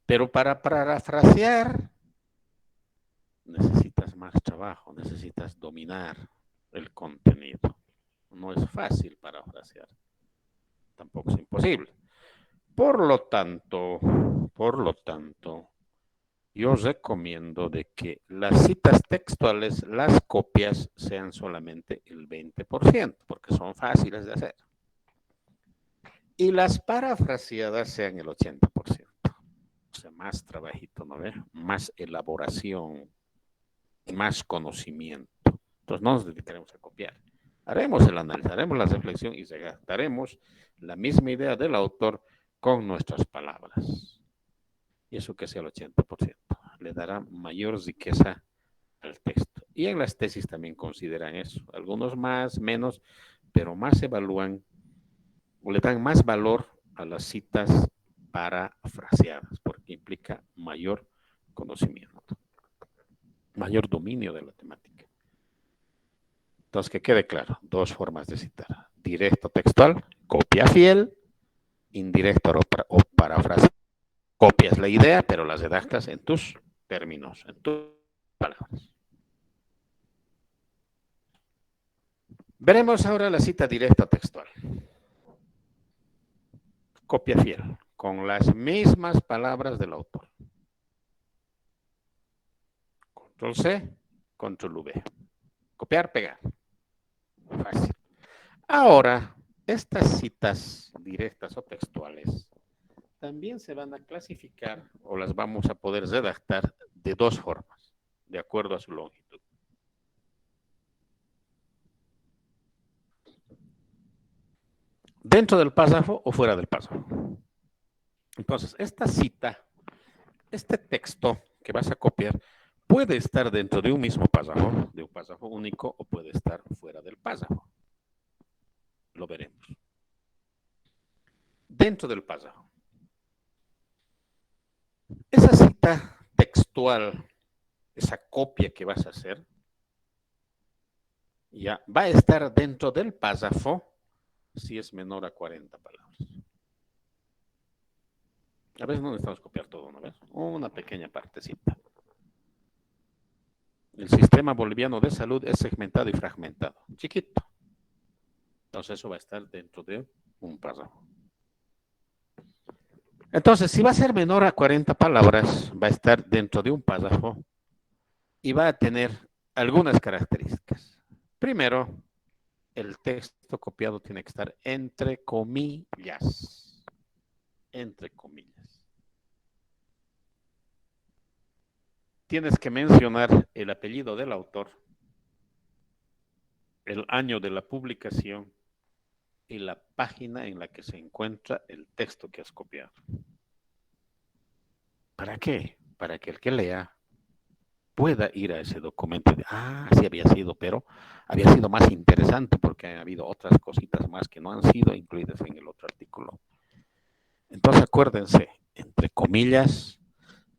S4: Pero para parafrasear, necesitas más trabajo, necesitas dominar el contenido. No es fácil parafrasear. Tampoco es imposible. Por lo tanto, yo recomiendo de que las citas textuales, las copias, sean solamente el 20%, porque son fáciles de hacer. Y las parafraseadas sean el 80%. O sea, más trabajito, ¿no ve? Más elaboración, más conocimiento. Entonces no nos dedicaremos a copiar. Haremos el análisis, haremos la reflexión y redactaremos la misma idea del autor con nuestras palabras. Y eso que sea el 80%. Le dará mayor riqueza al texto. Y en las tesis también consideran eso. Algunos más, menos, pero más evalúan o le dan más valor a las citas parafraseadas, porque implica mayor conocimiento, mayor dominio de la temática. Entonces, que quede claro, dos formas de citar. Directo textual, copia fiel, indirecto o parafraseado. Copias la idea, pero las redactas en tus términos, en tus palabras. Veremos ahora la cita directa textual. Copia fiel, con las mismas palabras del autor. Control C, control V. Copiar, pegar. Fácil. Ahora, estas citas directas o textuales también se van a clasificar o las vamos a poder redactar de dos formas, de acuerdo a su longitud. Dentro del párrafo o fuera del párrafo. Entonces, esta cita, este texto que vas a copiar, puede estar dentro de un mismo párrafo, de un párrafo único, o puede estar fuera del párrafo. Lo veremos. Dentro del párrafo. Esa cita textual, esa copia que vas a hacer, ya va a estar dentro del párrafo si es menor a 40 palabras. A veces no necesitamos copiar todo, ¿no ves? Una pequeña partecita. El sistema boliviano de salud es segmentado y fragmentado. Chiquito. Entonces eso va a estar dentro de un párrafo. Entonces, si va a ser menor a 40 palabras, va a estar dentro de un párrafo y va a tener algunas características. Primero, el texto copiado tiene que estar entre comillas. Entre comillas. Tienes que mencionar el apellido del autor, el año de la publicación y la página en la que se encuentra el texto que has copiado. ¿Para qué? Para que el que lea pueda ir a ese documento y decir, sí había sido, pero había sido más interesante porque ha habido otras cositas más que no han sido incluidas en el otro artículo. Entonces acuérdense, entre comillas,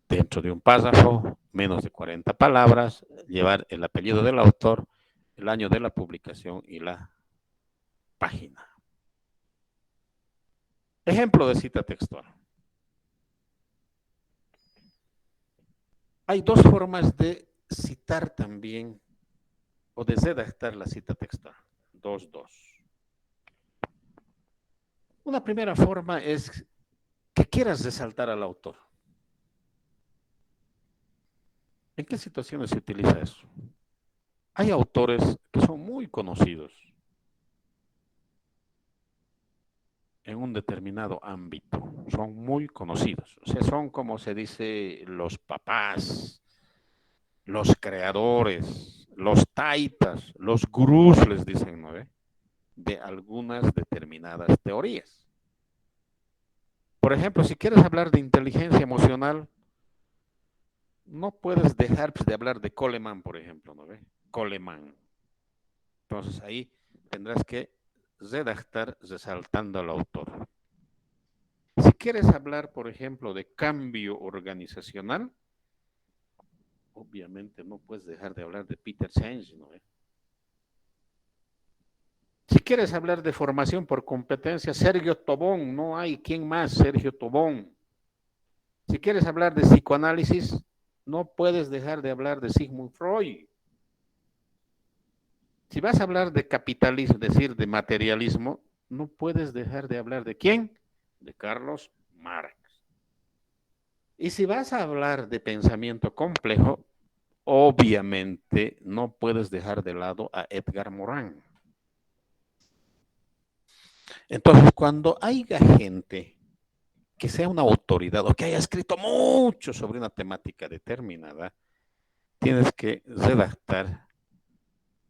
S4: dentro de un párrafo, menos de 40 palabras, llevar el apellido del autor, el año de la publicación y la página. Ejemplo de cita textual. Hay dos formas de citar también o de redactar la cita textual. Dos. Una primera forma es que quieras resaltar al autor. ¿En qué situaciones se utiliza eso? Hay autores que son muy conocidos en un determinado ámbito, son muy conocidos. O sea, son como se dice los papás, los creadores, los taitas, los gurús, les dicen, ¿no? De algunas determinadas teorías. Por ejemplo, si quieres hablar de inteligencia emocional, no puedes dejar de hablar de Coleman, por ejemplo, ¿no ve? Coleman. Entonces ahí tendrás que redactar resaltando al autor. Si quieres hablar, por ejemplo, de cambio organizacional, obviamente no puedes dejar de hablar de Peter Senge, ¿no ve? Si quieres hablar de formación por competencia, Sergio Tobón, no hay quien más, Sergio Tobón. Si quieres hablar de psicoanálisis, no puedes dejar de hablar de Sigmund Freud. Si vas a hablar de capitalismo, es decir, de materialismo, no puedes dejar de hablar de ¿quién? De Carlos Marx. Y si vas a hablar de pensamiento complejo, obviamente no puedes dejar de lado a Edgar Morin. Entonces, cuando haya gente que sea una autoridad o que haya escrito mucho sobre una temática determinada, tienes que redactar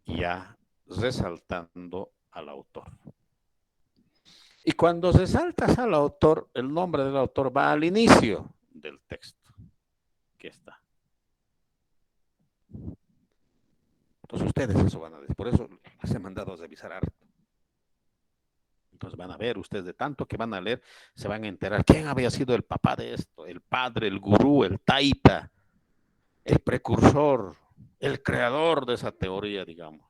S4: ya resaltando al autor. Y cuando resaltas al autor, el nombre del autor va al inicio del texto que está. Entonces ustedes eso van a decir, por eso les he mandado a revisar harto. Entonces van a ver ustedes, de tanto que van a leer, se van a enterar quién había sido el papá de esto, el padre, el gurú, el taita, el precursor, el creador de esa teoría, digamos.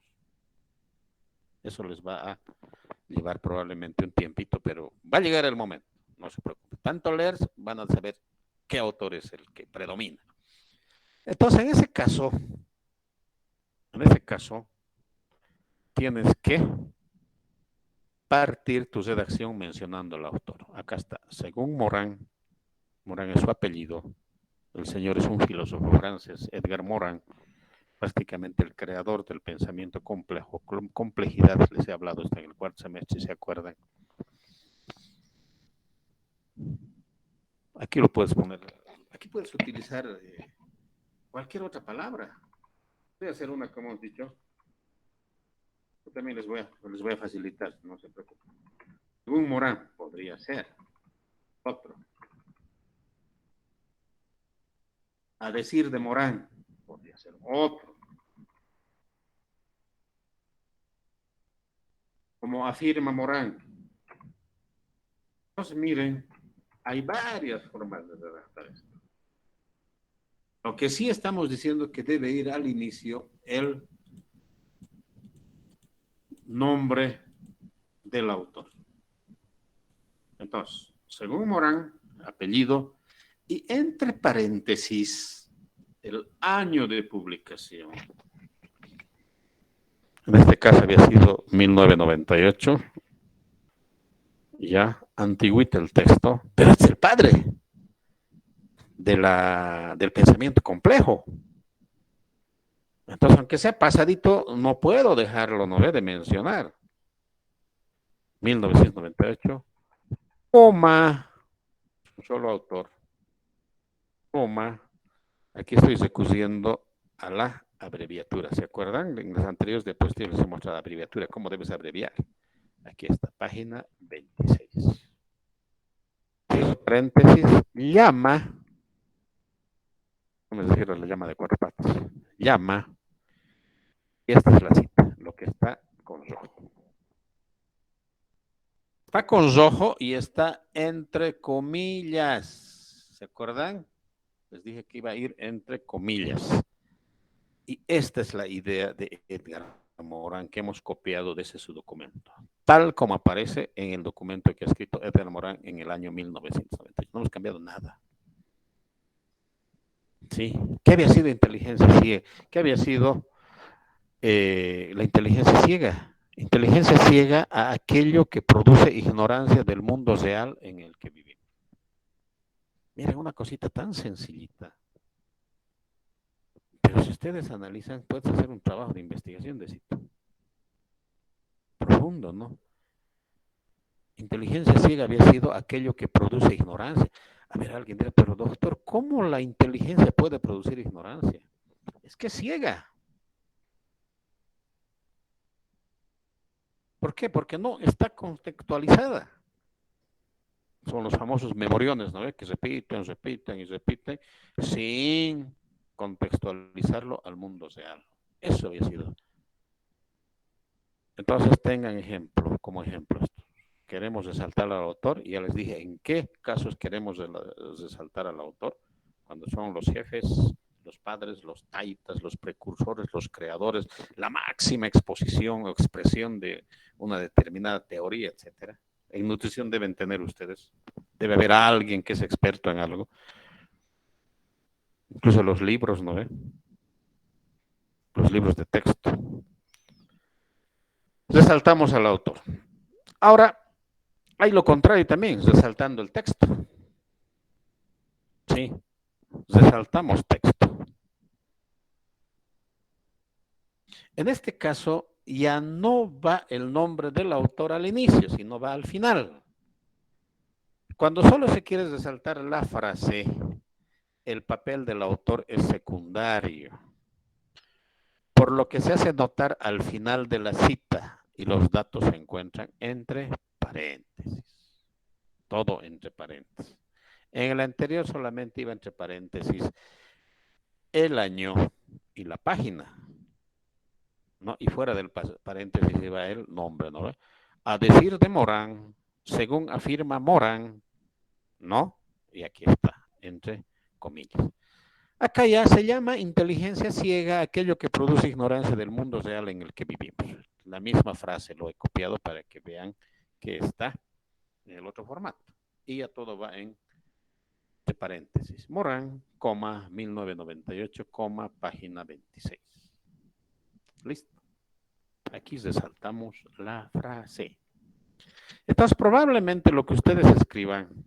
S4: Eso les va a llevar probablemente un tiempito, pero va a llegar el momento, no se preocupen. Tanto leer, van a saber qué autor es el que predomina. Entonces, en ese caso, tienes que partir tu redacción mencionando al autor. Acá está, según Morin es su apellido, el señor es un filósofo francés, Edgar Morin, prácticamente el creador del pensamiento complejo, complejidad, les he hablado, está en el cuarto semestre, si se acuerdan. Aquí lo puedes poner, aquí puedes utilizar cualquier otra palabra. Voy a hacer una, como hemos dicho. Yo también les voy a facilitar, no se preocupen. Según Morin, podría ser otro. A decir de Morin, podría ser otro. Como afirma Morin. Entonces, miren, hay varias formas de redactar esto. Lo que sí estamos diciendo es que debe ir al inicio el nombre del autor. Entonces, según Morán, apellido, y entre paréntesis, el año de publicación. En este caso había sido 1998. Ya, antiguito el texto, pero es el padre del pensamiento complejo. Entonces, aunque sea pasadito, no puedo dejarlo, no de mencionar. 1998, coma, solo autor, coma, aquí estoy recurriendo a la abreviatura. ¿Se acuerdan? En las anteriores diapositivas les he mostrado la abreviatura, cómo debes abreviar. Aquí está, página 26. Paréntesis, llama, vamos a decirlo, la llama de 4 patas, llama, y esta es la cita, lo que está con rojo. Está con rojo y está entre comillas. ¿Se acuerdan? Les dije que iba a ir entre comillas. Y esta es la idea de Edgar Morán que hemos copiado de ese su documento, tal como aparece en el documento que ha escrito Edgar Morán en el año 1990. No hemos cambiado nada. ¿Sí? ¿Qué había sido inteligencia ciega? ¿Qué había sido la inteligencia ciega? Inteligencia ciega a aquello que produce ignorancia del mundo real en el que vivimos. Miren, una cosita tan sencillita. Pero si ustedes analizan, puedes hacer un trabajo de investigación de sitio. Profundo, ¿no? Inteligencia ciega había sido aquello que produce ignorancia. A ver, alguien dirá, pero doctor, ¿cómo la inteligencia puede producir ignorancia? Es que es ciega. ¿Por qué? Porque no está contextualizada. Son los famosos memoriones, ¿no? Que repiten, repiten y repiten sin contextualizarlo al mundo real. Eso había sido. Entonces tengan ejemplo, como ejemplo esto. Queremos resaltar al autor, y ya les dije en qué casos queremos resaltar al autor, cuando son los jefes, los padres, los taitas, los precursores, los creadores, la máxima exposición o expresión de una determinada teoría, etcétera. En nutrición deben tener ustedes, debe haber alguien que es experto en algo. Incluso los libros, ¿no ve? Los libros de texto. Resaltamos al autor. Ahora, hay lo contrario también, resaltando el texto. Sí, resaltamos texto. En este caso, ya no va el nombre del autor al inicio, sino va al final. Cuando solo se quiere resaltar la frase, el papel del autor es secundario, por lo que se hace notar al final de la cita y los datos se encuentran entre paréntesis. Todo entre paréntesis. En el anterior solamente iba entre paréntesis el año y la página, ¿no? Y fuera del paréntesis iba el nombre, ¿no? A decir de Morán, según afirma Morán, ¿no? Y aquí está, entre comillas. Acá ya se llama inteligencia ciega aquello que produce ignorancia del mundo real en el que vivimos. La misma frase lo he copiado para que vean que está en el otro formato. Y ya todo va en de paréntesis. Morán, 1998, página 26. Listo. Aquí resaltamos la frase. Entonces, probablemente lo que ustedes escriban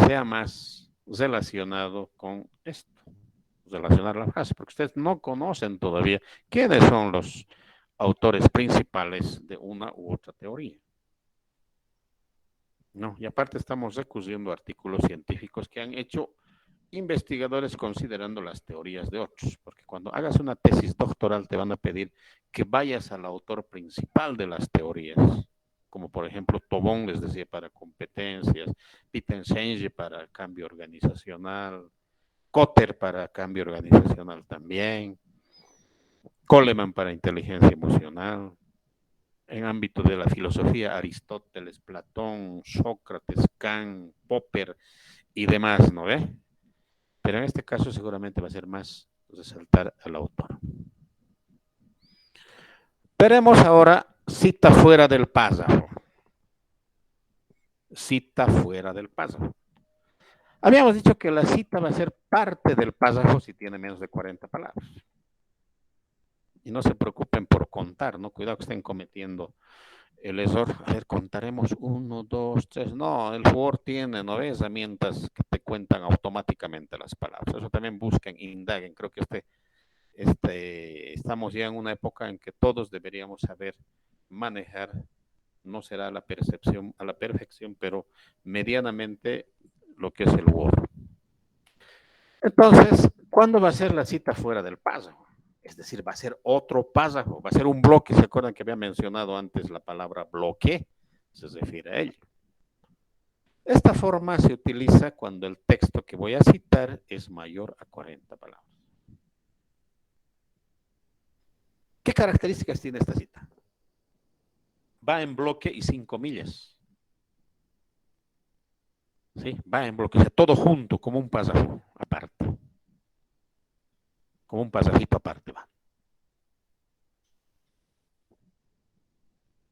S4: sea más relacionado con esto, relacionar la frase, porque ustedes no conocen todavía quiénes son los autores principales de una u otra teoría. No, y aparte estamos recurriendo a artículos científicos que han hecho investigadores considerando las teorías de otros, porque cuando hagas una tesis doctoral te van a pedir que vayas al autor principal de las teorías, como por ejemplo Tobón les decía para competencias, Wittgenstein para cambio organizacional, Kotter para cambio organizacional también, Coleman para inteligencia emocional. En ámbito de la filosofía, Aristóteles, Platón, Sócrates, Kant, Popper y demás, ¿no ve? Pero en este caso seguramente va a ser más resaltar al autor. Veremos ahora cita fuera del párrafo. Cita fuera del párrafo. Habíamos dicho que la cita va a ser parte del párrafo si tiene menos de 40 palabras. Y no se preocupen por contar, ¿no? Cuidado que estén cometiendo el error. A ver, contaremos 1, 2, 3. No, el Word tiene, ¿no ves? Herramientas que te cuentan automáticamente las palabras. Eso también busquen, indaguen. Creo que estamos ya en una época en que todos deberíamos saber manejar, no será a la percepción, a la perfección, pero medianamente lo que es el Word. Entonces, ¿cuándo va a ser la cita fuera del párrafo? Es decir, va a ser otro párrafo, va a ser un bloque. ¿Se acuerdan que había mencionado antes la palabra bloque? Se refiere a ello. Esta forma se utiliza cuando el texto que voy a citar es mayor a 40 palabras. ¿Qué características tiene esta cita? Va en bloque y sin comillas. ¿Sí? Va en bloque, o sea, todo junto, como un párrafo aparte. Como un pasajito aparte va.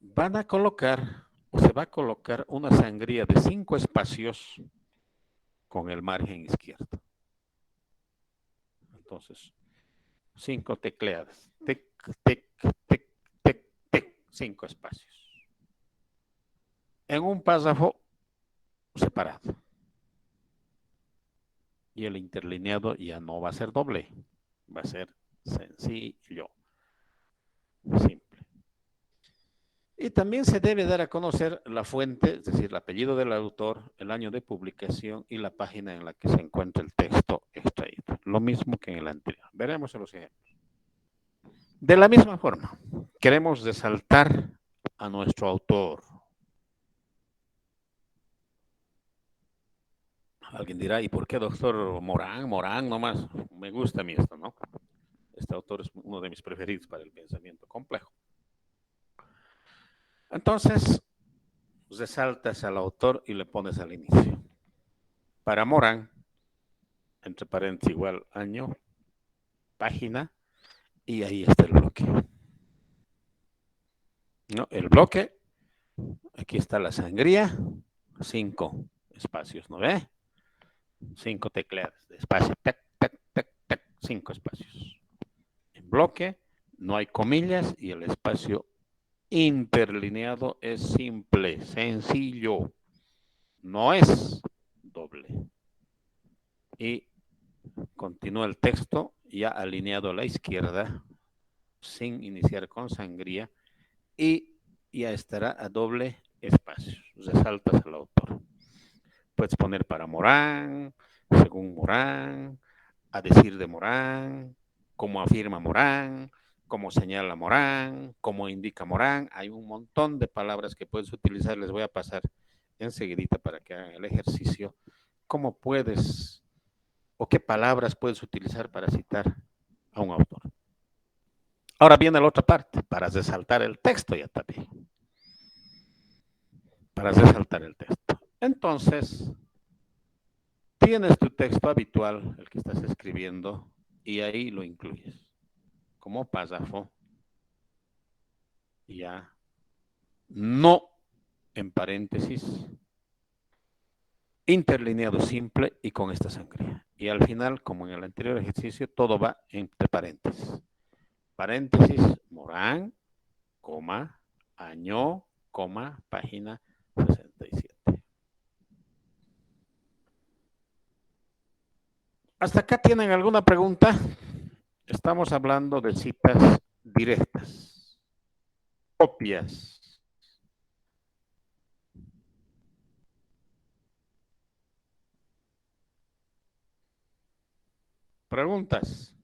S4: Van a colocar, o se va a colocar una sangría de 5 espacios con el margen izquierdo. Entonces, 5 tecleadas. Tic, tic, tic, tic, tic. 5 espacios. En un párrafo separado. Y el interlineado ya no va a ser doble. Va a ser sencillo. Simple. Y también se debe dar a conocer la fuente, es decir, el apellido del autor, el año de publicación y la página en la que se encuentra el texto extraído. Lo mismo que en el anterior. Veremos en los ejemplos. De la misma forma, queremos resaltar a nuestro autor. Alguien dirá, ¿y por qué doctor Morán? Morán nomás. Me gusta a mí esto, ¿no? Este autor es uno de mis preferidos para el pensamiento complejo. Entonces, resaltas al autor y le pones al inicio. Para Morán, entre paréntesis igual año, página, y ahí está el bloque. ¿No? El bloque, aquí está la sangría, 5 espacios, ¿no ve? 5 tecleadas de espacio, tac, tac, tac, tac, 5 espacios. En bloque, no hay comillas y el espacio interlineado es simple, sencillo, no es doble. Y continúa el texto ya alineado a la izquierda, sin iniciar con sangría, y ya estará a doble espacio. Resaltas al autor. Puedes poner para Morán, según Morán, a decir de Morán, como afirma Morán, como señala Morán, como indica Morán. Hay un montón de palabras que puedes utilizar. Les voy a pasar enseguidita para que hagan el ejercicio. ¿Cómo puedes o qué palabras puedes utilizar para citar a un autor? Ahora viene la otra parte, para resaltar el texto ya también. Para resaltar el texto. Entonces, tienes tu texto habitual, el que estás escribiendo, y ahí lo incluyes. Como párrafo, ya no en paréntesis, interlineado simple y con esta sangría. Y al final, como en el anterior ejercicio, todo va entre paréntesis. Paréntesis, Morán, coma, año, coma, página 67. ¿Hasta acá tienen alguna pregunta? Estamos hablando de citas directas, copias. ¿Preguntas?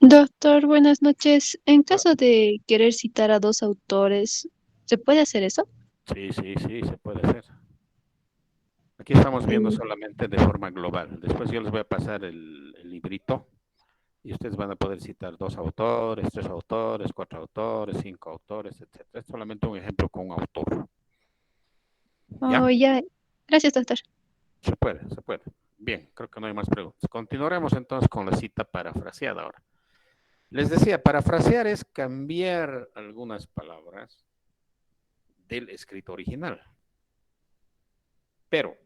S2: Doctor, buenas noches. En caso de querer citar a dos autores, ¿se puede hacer eso?
S4: Sí, se puede hacer. Aquí estamos viendo
S2: Mm,
S4: solamente de forma global. Después yo les voy a pasar el librito y ustedes van a poder citar 2 autores, 3 autores, 4 autores, 5 autores, etc. Es solamente un ejemplo con un autor. ¿Ya?
S2: Oh, ya. Gracias, doctor.
S4: Se puede, se puede. Bien, creo que no hay más preguntas. Continuaremos entonces con la cita parafraseada ahora. Les decía, parafrasear es cambiar algunas palabras del escrito original, pero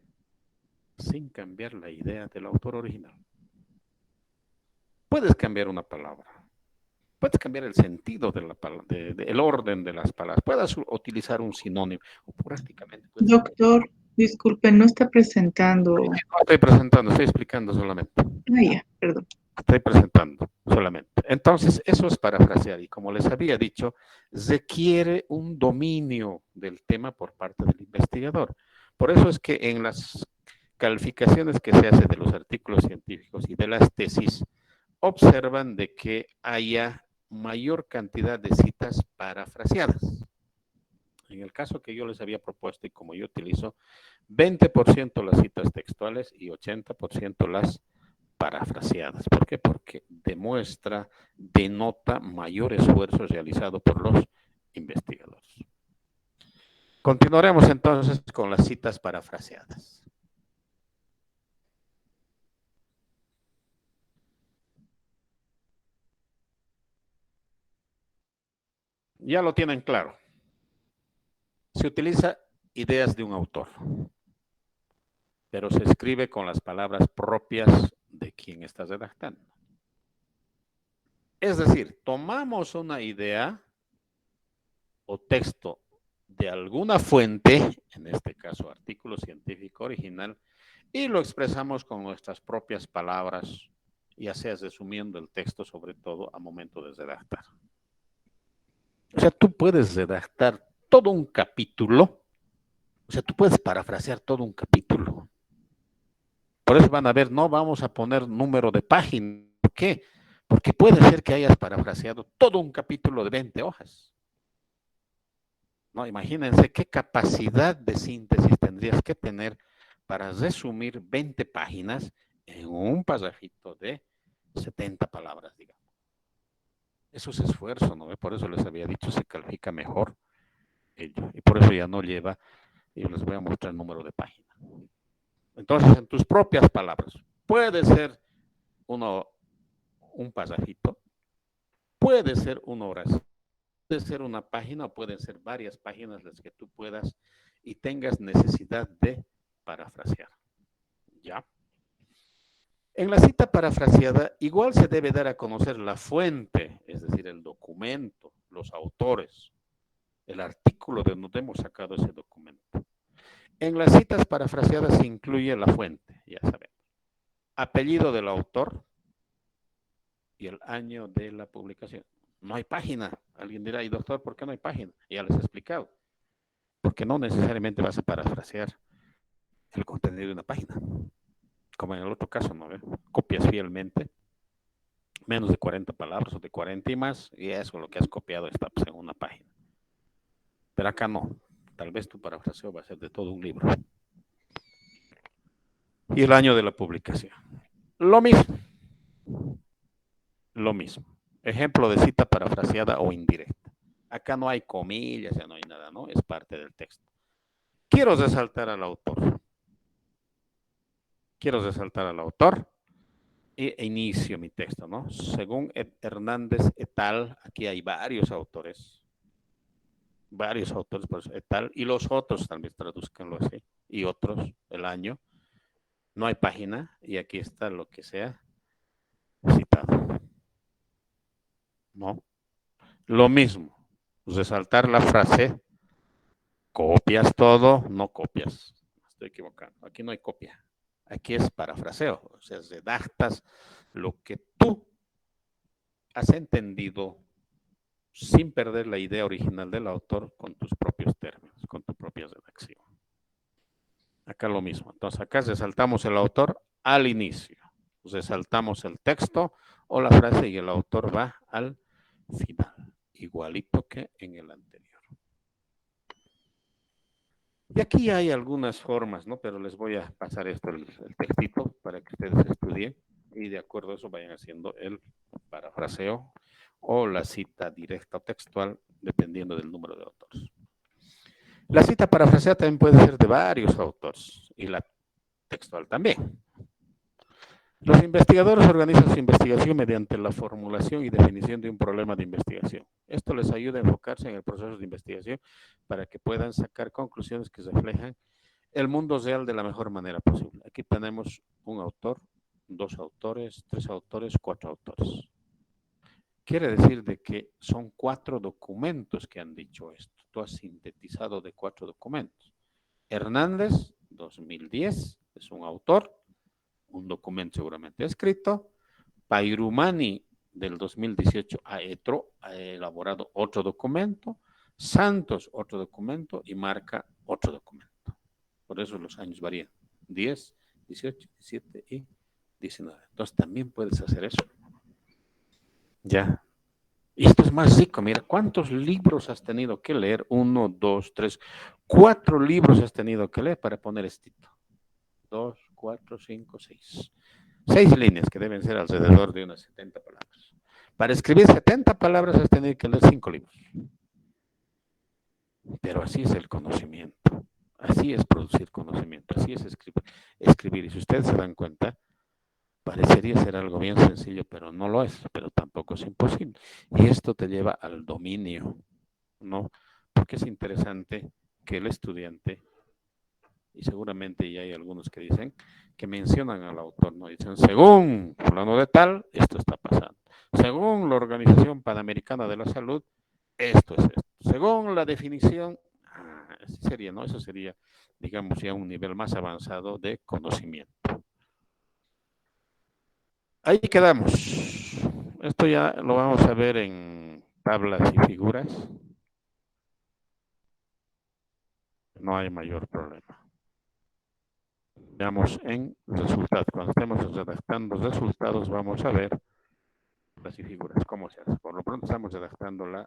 S4: sin cambiar la idea del autor original. Puedes cambiar una palabra, puedes cambiar el sentido de la palabra, el orden de las palabras, puedes utilizar un sinónimo, o prácticamente puedes cambiar.
S1: Doctor, disculpe, no está presentando.
S4: No estoy presentando, estoy explicando solamente.
S1: Ah, ya, perdón.
S4: Estoy presentando solamente. Entonces, eso es parafrasear. Y como les había dicho, requiere un dominio del tema por parte del investigador. Por eso es que en las calificaciones que se hace de los artículos científicos y de las tesis, observan de que haya mayor cantidad de citas parafraseadas. En el caso que yo les había propuesto y como yo utilizo, 20% las citas textuales y 80% las parafraseadas. ¿Por qué? Porque denota mayor esfuerzo realizado por los investigadores. Continuaremos entonces con las citas parafraseadas. Ya lo tienen claro. Se utiliza ideas de un autor, pero se escribe con las palabras propias de quien está redactando. Es decir, tomamos una idea o texto de alguna fuente, en este caso artículo científico original, y lo expresamos con nuestras propias palabras, ya sea resumiendo el texto sobre todo a momento de redactar. O sea, tú puedes redactar todo un capítulo, o sea, tú puedes parafrasear todo un capítulo. Por eso van a ver, no vamos a poner número de página. ¿Por qué? Porque puede ser que hayas parafraseado todo un capítulo de 20 hojas. No, imagínense qué capacidad de síntesis tendrías que tener para resumir 20 páginas en un pasajito de 70 palabras, digamos. Eso es esfuerzo, ¿no? Por eso les había dicho, se califica mejor ello. Y por eso ya no lleva, y les voy a mostrar el número de páginas. Entonces, en tus propias palabras, puede ser un pasajito, puede ser una oración, puede ser una página o pueden ser varias páginas las que tú puedas y tengas necesidad de parafrasear. ¿Ya? En la cita parafraseada, igual se debe dar a conocer la fuente, es decir, el documento, los autores, el artículo de donde hemos sacado ese documento. En las citas parafraseadas se incluye la fuente, ya sabemos. Apellido del autor y el año de la publicación. No hay página. Alguien dirá, y doctor, ¿por qué no hay página? Ya les he explicado. Porque no necesariamente vas a parafrasear el contenido de una página. Como en el otro caso, ¿no? Copias fielmente, menos de 40 palabras o de 40 y más, y eso lo que has copiado está pues, en una página. Pero acá no. Tal vez tu parafraseo va a ser de todo un libro. Y el año de la publicación. Lo mismo. Lo mismo. Ejemplo de cita parafraseada o indirecta. Acá no hay comillas, ya no hay nada, ¿no? Es parte del texto. Quiero resaltar al autor. Quiero resaltar al autor e inicio mi texto, ¿no? Según Hernández et al, aquí hay varios autores, por eso et al, y los otros también traduzcanlo así, y otros, el año. No hay página, y aquí está lo que sea citado. ¿No? Lo mismo, resaltar la frase, copias todo, no copias. Estoy equivocando, aquí no hay copia. Aquí es parafraseo, o sea, redactas lo que tú has entendido sin perder la idea original del autor con tus propios términos, con tu propia redacción. Acá lo mismo. Entonces acá resaltamos el autor al inicio, resaltamos el texto o la frase y el autor va al final, igualito que en el anterior. Y aquí hay algunas formas, ¿no? Pero les voy a pasar esto, el textito, para que ustedes estudien y de acuerdo a eso vayan haciendo el parafraseo o la cita directa o textual, dependiendo del número de autores. La cita parafraseada también puede ser de varios autores y la textual también. Los investigadores organizan su investigación mediante la formulación y definición de un problema de investigación. Esto les ayuda a enfocarse en el proceso de investigación para que puedan sacar conclusiones que reflejan el mundo real de la mejor manera posible. Aquí tenemos un autor, 2 autores, 3 autores, 4 autores. Quiere decir de que son 4 documentos que han dicho esto. Tú has sintetizado de 4 documentos. Hernández, 2010, es un autor, un documento seguramente escrito. Pairumani, del 2018, ha elaborado otro documento. Santos, otro documento. Y Marca, otro documento. Por eso los años varían. 10, 18, 17 y 19. Entonces también puedes hacer eso. Ya. Y esto es más rico. Mira, ¿cuántos libros has tenido que leer? 1, 2, 3, 4 libros has tenido que leer para poner esto. 2, 4, 5, 6. 6 líneas que deben ser alrededor de unas 70 palabras. Para escribir 70 palabras has tenido que leer 5 libros. Pero así es el conocimiento. Así es producir conocimiento. Así es escribir. Y si ustedes se dan cuenta, parecería ser algo bien sencillo, pero no lo es, pero tampoco es imposible. Y esto te lleva al dominio, ¿no? Porque es interesante que el estudiante, y seguramente ya hay algunos que dicen, que mencionan al autor, ¿no? Dicen, según fulano de tal, esto está pasando. Según la Organización Panamericana de la Salud, esto es esto. Según la definición, así sería, ¿no? Eso sería, digamos, ya un nivel más avanzado de conocimiento. Ahí quedamos. Esto ya lo vamos a ver en tablas y figuras. No hay mayor problema. Veamos en resultados. Cuando estemos redactando resultados, vamos a ver las figuras, cómo se hace. Por lo pronto estamos redactando la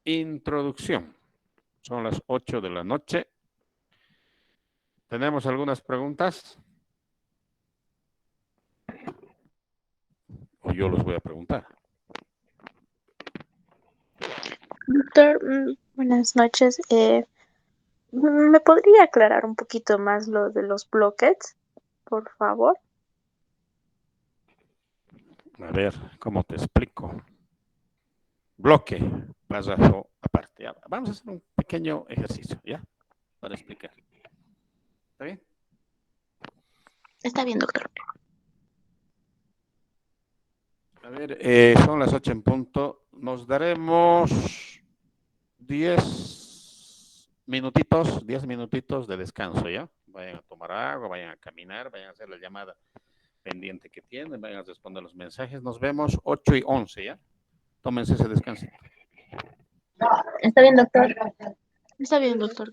S4: introducción. Son las 8 de la noche. ¿Tenemos algunas preguntas? O yo los voy a preguntar.
S3: Doctor, buenas noches. ¿Me podría aclarar un poquito más lo de los bloques, por favor?
S4: A ver, ¿cómo te explico? Bloque, párrafo aparte. Ya, vamos a hacer un pequeño ejercicio, ¿ya? Para explicar. ¿Está bien?
S3: Está bien, doctor.
S4: A ver, son las 8 en punto. Nos daremos 10 minutitos de descanso, ¿ya? Vayan a tomar agua, vayan a caminar, vayan a hacer la llamada pendiente que tienen, vayan a responder los mensajes. Nos vemos 8 y 11, ¿ya? Tómense ese descanso.
S3: Está bien, doctor. Está bien, doctor.